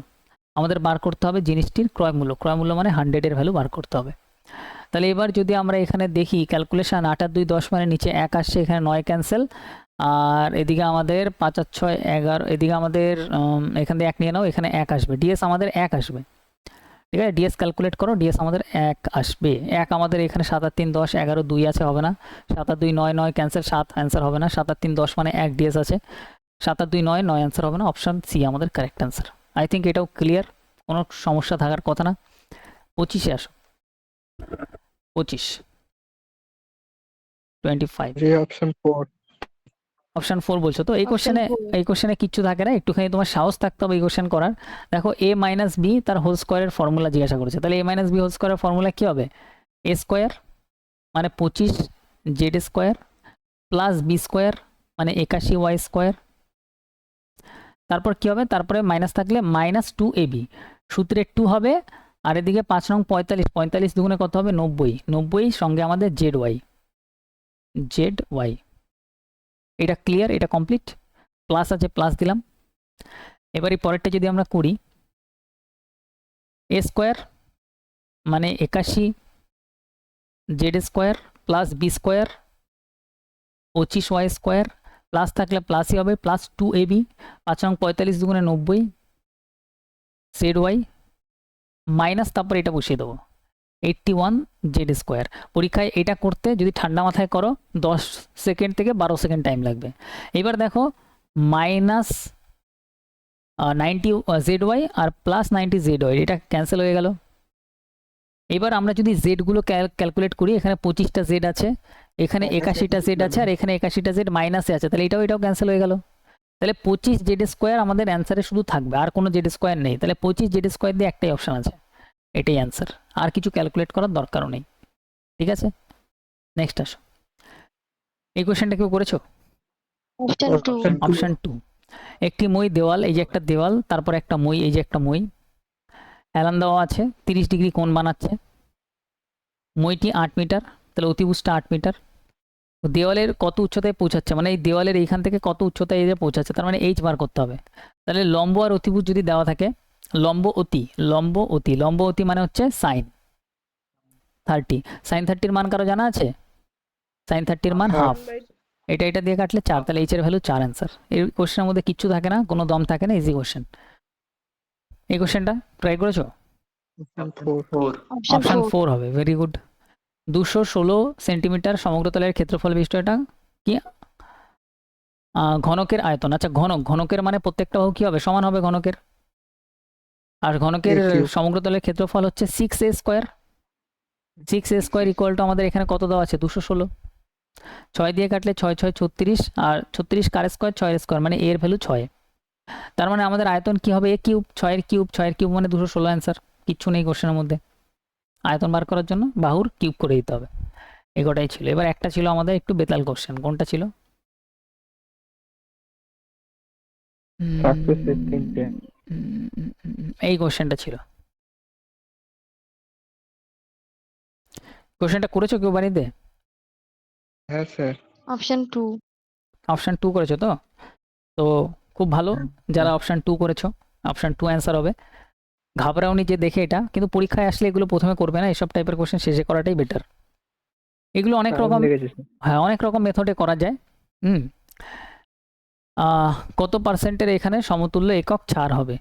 আমাদের বার করতে হবে জিনিসটির ক্রয় মূল্য মানে 100-এর ভ্যালু বার করতে হবে। তাহলে এবার যদি আমরা এখানে দেখি ক্যালকুলেশন, 8 আর 2 10 মানে নিচে 1 আসছে, এখানে 9 ক্যান্সেল, আর এদিকে আমাদের 5 আর 6 11, এদিকে আমাদের এখান থেকে 1 নিয়ে নাও, এখানে 1 আসবে, ডিএস আমাদের 1 আসবে, ঠিক আছে, ডিএস ক্যালকুলেট করো, ডিএস আমাদের 1 আসবে। 1 আমাদের এখানে 7 আর 3 10 11 2 আছে, হবে না, 7 আর 2 9 9 ক্যান্সেল, 7 অ্যান্সার হবে না, 7 আর 3 10 মানে 1 ডিএস আছে, 7 আর 2 9 9 অ্যান্সার হবে না, অপশন সি আমাদের কারেক্ট অ্যান্সার। আই থিঙ্ক এটাও ক্লিয়ার, কোনো সমস্যা থাকার কথা না। 25-এ আসো, 25 25 অপশন 4। অপশন 4 বলছো তো? এই Option কোশ্চেনে 4 এই কোশ্চেনে কিচ্ছু থাকে না, একটুখানি তোমার সাহস থাকতে হবে এই কোশ্চেন করার। দেখো এ মাইনাস বি তার হোল স্কোয়ারের ফর্মুলা জিজ্ঞাসা করেছে, তাহলে এ মাইনাস বি হোল স্কোয়ারের ফর্মুলা কী হবে? এ স্কোয়ার মানে 25 Z square plus B square মানে 81 ওয়াই স্কোয়ার, তারপর কী হবে, তারপরে মাইনাস থাকলে -2ab, সূত্রে 2 হবে, আর এদিকে 5 নং 45, 45 দুগুণে কত হবে 90, 90 সঙ্গে আমাদের জেড ওয়াই। এটা ক্লিয়ার, এটা কমপ্লিট, প্লাস আছে প্লাস দিলাম। এবারে পরেরটা যদি আমরা করি, এ স্কোয়ার মানে 81 Z square plus B square 25 Y square, plus থাকলে প্লাসই হবে, প্লাস 2ab, 5 নং 45 দুগুণে 90 জেড ওয়াই, মাইনাস তারপর এটা বসিয়ে দেবো 81 জেড স্কোয়ার। পরীক্ষায় এটা করতে যদি ঠান্ডা মাথায় করো 10 সেকেন্ড থেকে 12 সেকেন্ড টাইম লাগবে। এবার দেখো মাইনাস 90 জেড ওয়াই আর প্লাস 90 জেড ওয়াই, এটা ক্যান্সেল হয়ে গেল। এবার আমরা যদি জেডগুলো ক্যালকুলেট করি, এখানে 25টা জেড আছে, এখানে 81টা জেড আছে, আর এখানে 81টা জেড মাইনাসে আছে, তাহলে এটাও ক্যান্সেল হয়ে গেল। তাহলে 25 জেড স্কোয়ার আমাদের অ্যান্সারে শুধু থাকবে, আর কোনো জেড স্কোয়ার নেই, তাহলে 25 জেড স্কোয়ার দিয়ে একটাই অপশান আছে, এটাই অ্যান্সার, আর কিছু ক্যালকুলেট করার দরকারও নেই। ঠিক আছে, নেক্সট আসো। এই কোশ্চেনটা কেউ করেছো? অপশন 2 অপশন 2, একটি মই দেওয়াল, এই যে একটা দেওয়াল, তারপর একটা মই, এই যে একটা মই, অ্যালান দেওয়া আছে 30 ডিগ্রি কোণ বানাচ্ছে, মইটি 8 মিটার, তাহলে অতিভুজটা 8 মিটার, দেওয়ালের কত উচ্চতায় পৌঁছাচ্ছে, মানে এই দেওয়ালের এইখান থেকে কত উচ্চতায় এই যে পৌঁছাচ্ছে, তার মানে এইচ বার করতে হবে। তাহলে লম্ব আর অতিভুজ যদি দেওয়া থাকে, লম্ব অতি মানে হচ্ছে সাইন 30, সাইন 30-র মান কারো জানা আছে? সাইন 30-র মান হাফ, এটা দিয়ে কাটলে 4, তাহলে এইচের ভ্যালু 4 অ্যান্সার। এই কোশ্চেনের মধ্যে কিচ্ছু থাকে না, কোনো দম থাকে না, ইজি কোশ্চেন। এই কোশ্চেনটা ট্রাই করেছো? Option 4. অপশন 4 হবে, ভেরি গুড। 216 সেন্টিমিটার সমগ্রতলের ক্ষেত্রফল বিশিষ্ট এটা কি? ঘনকের আয়তন। আচ্ছা, ঘনকের মানে প্রত্যেকটা বাহু কি হবে? সমান হবে ঘনকের, আর ঘনকের সমগ্রতলের ক্ষেত্রফল হচ্ছে 6a square. 6a square equal to আমাদের এখানে কত দেওয়া আছে? 216, 6 দিয়ে কাটলে 6 6 36, আর 36 কার স্কোয়ার? 6 এর স্কোয়ার, মানে এর ভ্যালু 6। তার মানে আমাদের আয়তন কি হবে? a কিউব, 6 এর কিউব মানে 216 অ্যান্সার। কিচ্ছু নেই কোশ্চেনের মধ্যে, আয়তন বার করার জন্য বাহুর কিউব করে দিতে হবে। এগোটাই ছিল। এবার একটা ছিল আমাদের একটু বেতাল কোশ্চেন, কোনটা ছিল? এই কোশ্চেনটা ছিল। কোশ্চেনটা করেছো কেউ বাড়িতে? হ্যাঁ স্যার। অপশন 2 অপশন 2 করেছো তো? তো খুব ভালো, যারা অপশন 2 করেছো, অপশন 2 অ্যান্সার হবে। ঘাবড়াওনি যে দেখে এটা, কিন্তু পরীক্ষায় আসলে এগুলো প্রথমে করবে না, এসব টাইপের কোশ্চেন শেষে করাটাই বেটার। এগুলো অনেক রকম, হ্যাঁ অনেক রকম মেথডে করা যায়। কত পার্সেন্টের এখানে সমতুল্য একক ছাড় হবে?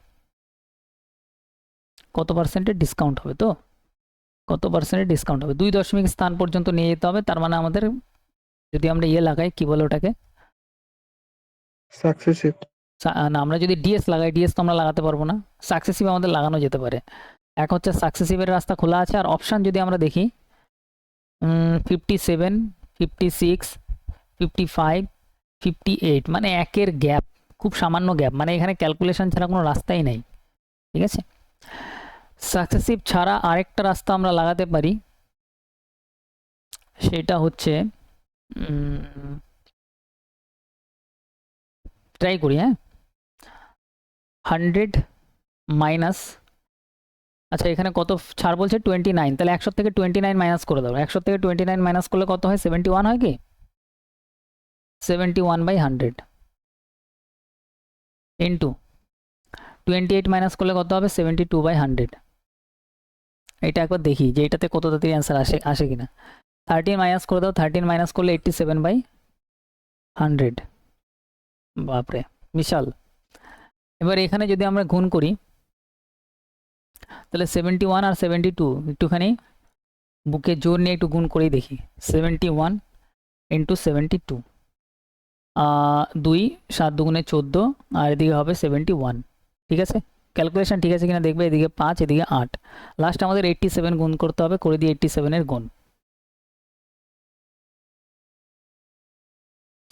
কত পার্সেন্টের ডিসকাউন্ট হবে? তো কত পার্সেন্টের ডিসকাউন্ট হবে? 2 দশমিক স্থান পর্যন্ত নিয়ে যেতে হবে, তার মানে আমাদের যদি আমরা লাগাই, কি বলে ওটাকে, সাকসেসিভ। না, আমরা যদি ডিএস লাগাই, ডিএস তো আমরা লাগাতে পারবো না, সাকসেসিভ আমাদের লাগানো যেতে পারে। এক হচ্ছে সাকসেসিভের রাস্তা খোলা আছে, আর অপশান যদি আমরা দেখি 57 56 55 58, মানে একের গ্যাপ, খুব সামান্য গ্যাপ, মানে এখানে ক্যালকুলেশন ছাড়া কোনো রাস্তাই নেই। ঠিক আছে, সাকসেসিভ ছাড়া আরেকটা রাস্তা আমরা লাগাতে পারি, সেটা হচ্ছে ট্রাই করি, হ্যাঁ, 100 মাইনাস আচ্ছা এখানে কত ছাড় বলছে 29, তাহলে 100 থেকে 29 মাইনাস করে দাও। 100 থেকে 29 মাইনাস করলে কত হয়? 71 হয় কি? 71/100 ইন্টু 28 মাইনাস করলে কত হবে? 72/100। এটা একবার দেখি যে এটাতে কত তাড়াতাড়ি অ্যান্সার আসে কিনা। 13 মাইনাস করে দাও, 13 মাইনাস করলে 87/100। বাপরে বিশাল। এবার এখানে যদি আমরা গুণ করি তাহলে 71 আর 72 একটুখানি বুকে জোর নিয়ে একটু গুণ করেই দেখি। 71 ইন্টু 72, 2 7 দুগুণে 14, আর এদিকে হবে 71। ঠিক আছে, ক্যালকুলেশন ঠিক আছে কিনা দেখবে। এদিকে 5, এদিকে 8, লাস্ট আমাদের 87 গুণ করতে হবে। করে দিয়ে 87 এর গুণ,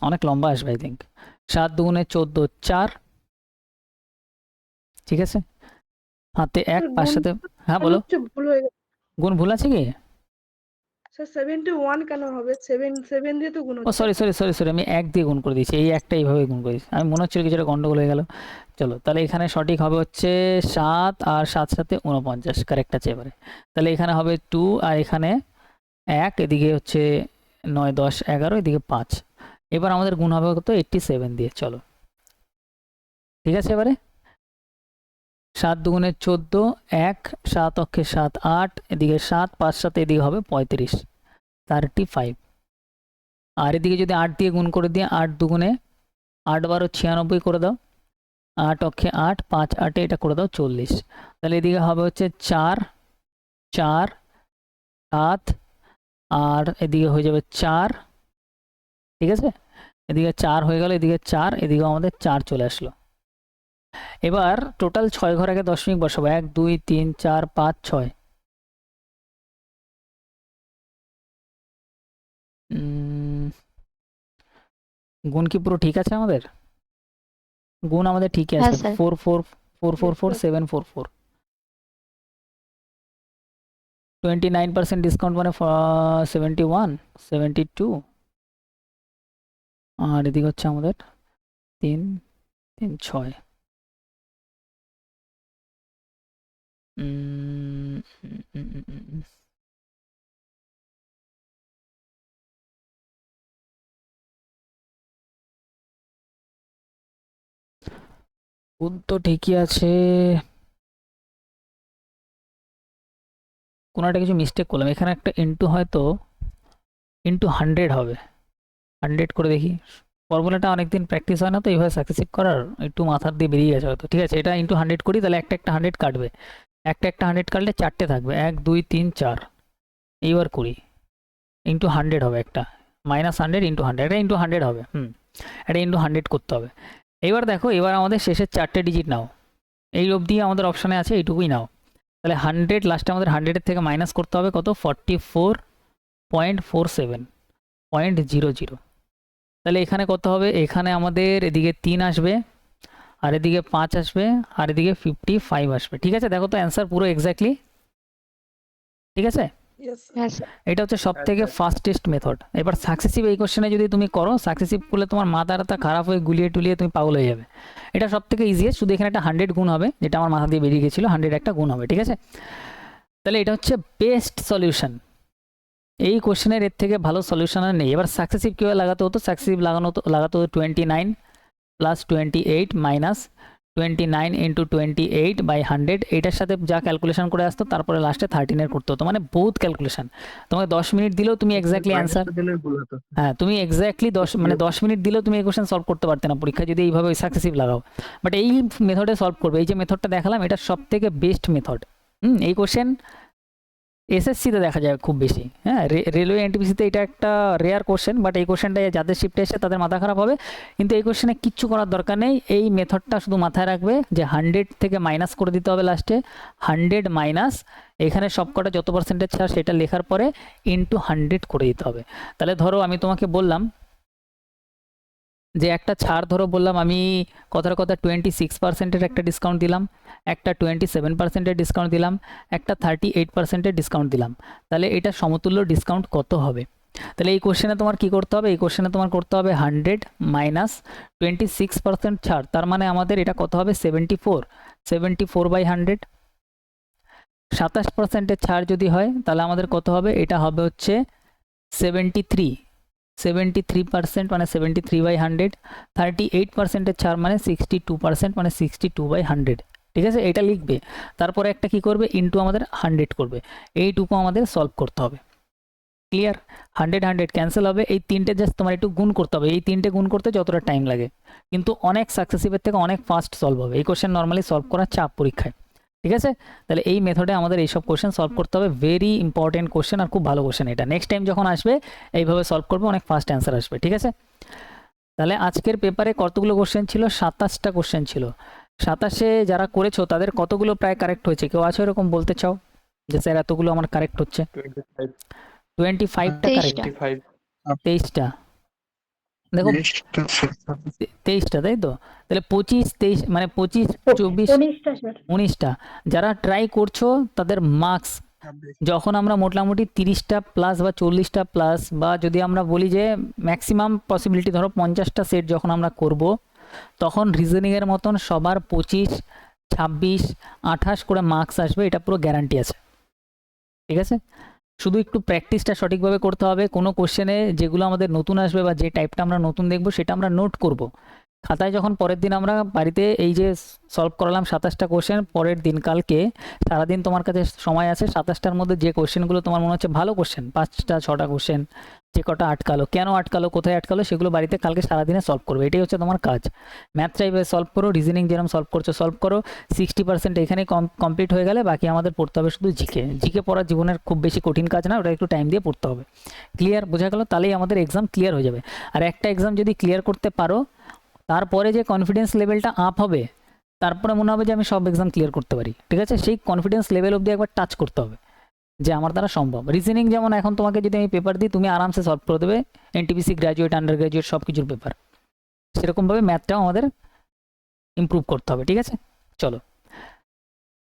অনেক লম্বা আসবে আই থিঙ্ক। 7 দুগুণে 14, 4। ঠিক আছে, হাতে 1, স্যার, 5 গুণ সাথে, হ্যাঁ কেন বলো। হচ্ছে? ভুল হয়ে গেছে গুণ ভুল আছে কি? স্যার। 71 কেন হবে? 7 দিয়ে তো গুণ ও হচ্ছে। সরি সরি সরি সরি, আমি 1 দিয়ে গুণ করে দিয়েছি। এই একটা এইভাবে গুণ করে দিয়েছি, আমি মনে হচ্ছিল কিছুটা গন্ডগোল হয়ে গেল। চলো তাহলে এখানে সঠিক হবে হচ্ছে 7, আর 7 সাথে 49, কারেক্ট আছে এবারে। তাহলে এখানে হবে 2, আর এখানে 1, এদিকে হচ্ছে 9 10 11, এদিকে 5। এবার আমাদের গুণ হবে কত? 87 দিয়ে। চলো ঠিক আছে, এবারে 7 দুগুণে 14, 1 7 অক্ষে 7 8, এদিকে 7 5 সাথে এদিকে হবে 35, 35। আর এদিকে যদি 8 দিয়ে গুণ করে দিয়ে 8 দুগুণে 8 12 96 করে দাও। 8 অক্ষে 8, 5 8 এটা করে দাও 40। তাহলে এদিকে হবে হচ্ছে 4 4 7, আর এদিকে হয়ে যাবে 4। ঠিক আছে, এদিকে 4 হয়ে গেল, এদিকে 4, এদিকে আমাদের 4 চলে আসলো। এবার টোটাল 6 ঘর আগে দশমিক বসাবো। 1 2 3 4 5 6। গুণ কি পুরো ঠিক আছে আমাদের? গুণ আমাদের ঠিকই হ্যাঁ আছে। স্যার। 4 4 4 4 4 Yes, 7 4 4। 29% ডিসকাউন্ট মানে 71 72, আর এদিকে হচ্ছে আমাদের 3 3 6। গুণ তো ঠিকই আছে, কোনো একটা কিছু মিস্টেক করলাম এখানে। একটা ইন্টু হয়তো ইন্টু 100 হবে। 100 করে দেখি। ফর্মুলাটা অনেকদিন প্র্যাকটিস হয় না তো এইভাবে সাকসেসিভ করার, একটু মাথার দিয়ে বেরিয়ে গেছে হয়তো। ঠিক আছে, এটা ইন্টু 100 করি, তাহলে একটা 100 কাটবে। একটা 100 কাটলে 4টে থাকবে, 1 2 3 4। এইবার করি, ইন্টু 100 হবে একটা, -100 ইন্টু 100, এটা ইন্টু 100 হবে। এটা ইন্টু 100 করতে হবে। এবার দেখো, এবার আমাদের শেষের 4টে ডিজিট নাও। এই অবধি আমাদের অপশানে আছে, এইটুকুই নাও। তাহলে 100 লাস্টে আমাদের 100-এর থেকে মাইনাস করতে হবে কত? 44.47.00। তাহলে এখানে কত হবে? এখানে আমাদের এদিকে 3 আসবে, আর এদিকে 5 আসবে, আর এদিকে 55 আসবে। ঠিক আছে, দেখো তো অ্যান্সার পুরো এক্স্যাক্টলি ঠিক আছে। yes, sir. হ্যাঁ স্যার। এটা হচ্ছে সব থেকে ফাস্টেস্ট মেথড। এবার সাকসেসিভ এই কোশ্চেনে যদি তুমি করো, সাকসেসিভ করলে তোমার মাথাটা খারাপ হয়ে গুলিয়ে টুলিয়ে তুমি পাগল হয়ে যাবে। এটা সব থেকে ইজিয়েস্ট, শুধু এখানে একটা 100 গুণ হবে, যেটা আমার মাথা দিয়ে বেরিয়ে গেছিলো। 100 একটা গুণ হবে, ঠিক আছে। তাহলে এটা হচ্ছে বেস্ট সলিউশন এই কোশ্চেনের। এর থেকে ভালো সলিউশন আর নেই। এবার সাকসেসিভ কীভাবে লাগাতে হতো? সাকসেসিভ লাগাতে হতো 29 প্লাস 28 মাইনাস 29 ইন্টু 28/100। এটার সাথে যা ক্যালকুলেশন করে আসতো, তারপরে লাস্টে 13 করতে হতো। মানে বহুত ক্যালকুলেশন। তোমাকে 10 মিনিট দিলেও তুমি এক্স্যাক্টলি অ্যান্সার, হ্যাঁ তুমি এক্স্যাক্টলি 10 মিনিট দিলেও তুমি এই কোশ্চেন সলভ করতে পারতে না পরীক্ষা, যদি এইভাবে সাকসেসিভ লাগাও। বাট এই মেথডে সলভ করবে। এই যে মেথডটা দেখালাম, এটা সব থেকে বেস্ট মেথড। এই কোশ্চেন এসএসসিতে দেখা যায় খুব বেশি। হ্যাঁ, রেলওয়ে এনটিপিসিতে এটা একটা রেয়ার কোশ্চেন, বাট এই কোশ্চেনটা যাদের শিফটে এসে তাদের মাথা খারাপ হবে। কিন্তু এই কোশ্চেনে কিচ্ছু করার দরকার নেই। এই মেথডটা শুধু মাথায় রাখবে যে 100 থেকে মাইনাস করে দিতে হবে লাস্টে। 100 মাইনাস এখানে সবকটা যত পার্সেন্টেজ ছাড় সেটা লেখার পরে ইন্টু 100 করে দিতে হবে। তাহলে ধরো আমি তোমাকে বললাম যে একটা ছাড়, ধরো বললাম আমি কথার কথা 26%-এর একটা ডিসকাউন্ট দিলাম, একটা 27%-এর ডিসকাউন্ট দিলাম, একটা 38%-এর ডিসকাউন্ট দিলাম। তাহলে এটা সমতুল্য ডিসকাউন্ট কত হবে? তাহলে এই কোশ্চেনে তোমার কি করতে হবে? এই কোশ্চেনে তোমার করতে হবে 100 মাইনাস 26% ছাড়, তার মানে আমাদের এটা কত হবে? 74/100। 27% ছাড় যদি হয় তাহলে আমাদের কত হবে, এটা হবে হচ্ছে 73% মানে 73/100, 38% ছাড় মানে 62% মানে 62/100। ঠিক আছে, এটা লিখবে, তারপরে একটা কি করবে, ইনটু আমাদের 100 করবে, এইটুকু আমাদের সলভ করতে হবে। ক্লিয়ার? 100 ক্যান্সেল হবে, এই তিনটে জাস্ট তোমার একটু গুণ করতে হবে, এই তিনটে গুণ করতে যতটা টাইম লাগে, কিন্তু অনেক সাকসেসিভের থেকে অনেক ফাস্ট সলভ হবে। এই কোশ্চেন নর্মালি সলভ করা চাপ পরীক্ষায়। ঠিক আছে, তাহলে এই মেথডে আমাদের এইসব কোশ্চেন সলভ করতে হবে। ভেরি ইম্পর্টেন্ট কোশ্চেন আর খুব ভালো কোশ্চেন এটা। নেক্সট টাইম যখন আসবে এইভাবে সলভ করবে, অনেক ফাস্ট অ্যান্সার আসবে। ঠিক আছে, তাহলে আজকের পেপারে কতগুলো কোশ্চেন ছিল? 27টা কোশ্চেন ছিল। 27-এ যারা করেছো তাদের কতগুলো প্রায় কারেক্ট হয়েছে? কেউ আছে এরকম বলতে চাও যে স্যার এতগুলো আমার কারেক্ট হচ্ছে? 25টা কারেক্ট। 25 23টা দেখো, 23টা, তাই তো? তাহলে 25 23 মানে 25 24 19টা। যারা ট্রাই করছো তাদের মার্কস যখন আমরা মোটামুটি 30টা প্লাস বা 40টা প্লাস, বা যদি আমরা বলি যে ম্যাক্সিমাম পসিবিলিটি ধরো 50টা সেট যখন আমরা করব, তখন রিজনিংয়ের মতন সবার 25 26 28 করে মার্কস আসবে, এটা পুরো গ্যারান্টি আছে। ঠিক আছে, শুধু একটু প্র্যাকটিসটা সঠিকভাবে করতে হবে। কোনো কোশ্চেনে যেগুলো আমাদের নতুন আসবে বা যে টাইপটা আমরা নতুন দেখব সেটা আমরা নোট করব খাতায়। যখন পরের দিন আমরা বাড়িতে এই যে সলভ করালাম 27টা কোশ্চেন, পরের দিন কালকে সারাদিন তোমার কাছে সময় আছে, 27টার মধ্যে যে কোশ্চেনগুলো তোমার মনে হচ্ছে ভালো কোশ্চেন, 5টা 6টা কোশ্চেন, যে কটা আটকালো, কেন আটকালো, কোথায় আটকালো, সেগুলো বাড়িতে কালকে সারাদিনে সলভ করবে। এটাই হচ্ছে তোমার কাজ। ম্যাথটা এইভাবে সলভ করো, রিজনিং যেরকম সলভ করছো সলভ করো। 60% এখানে কমপ্লিট হয়ে গেলে বাকি আমাদের পড়তে হবে শুধু জিকে। জিকে পড়া জীবনের খুব বেশি কঠিন কাজ না, ওটা একটু টাইম দিয়ে পড়তে হবে। ক্লিয়ার? বোঝা গেল? তাহলেই আমাদের এক্সাম ক্লিয়ার হয়ে যাবে। আর একটা এক্সাম যদি ক্লিয়ার করতে পারো, তারপরে যে কনফিডেন্স লেভেলটা আপ হবে, তারপরে মনে হবে যে আমি সব এক্সাম ক্লিয়ার করতে পারি। ঠিক আছে, সেই কনফিডেন্স লেভেল অবধি একবার টাচ করতে হবে যে আমার দ্বারা সম্ভব। রিজনিং যেমন এখন তোমাকে যদি আমি পেপার দিই, তুমি আরামসে সলভ করে দেবে, এনটিপিসি গ্র্যাজুয়েট আন্ডার গ্র্যাজুয়েট সব কিছুর পেপার। সেরকমভাবে ম্যাথটাও আমাদের ইমপ্রুভ করতে হবে। ঠিক আছে, চলো।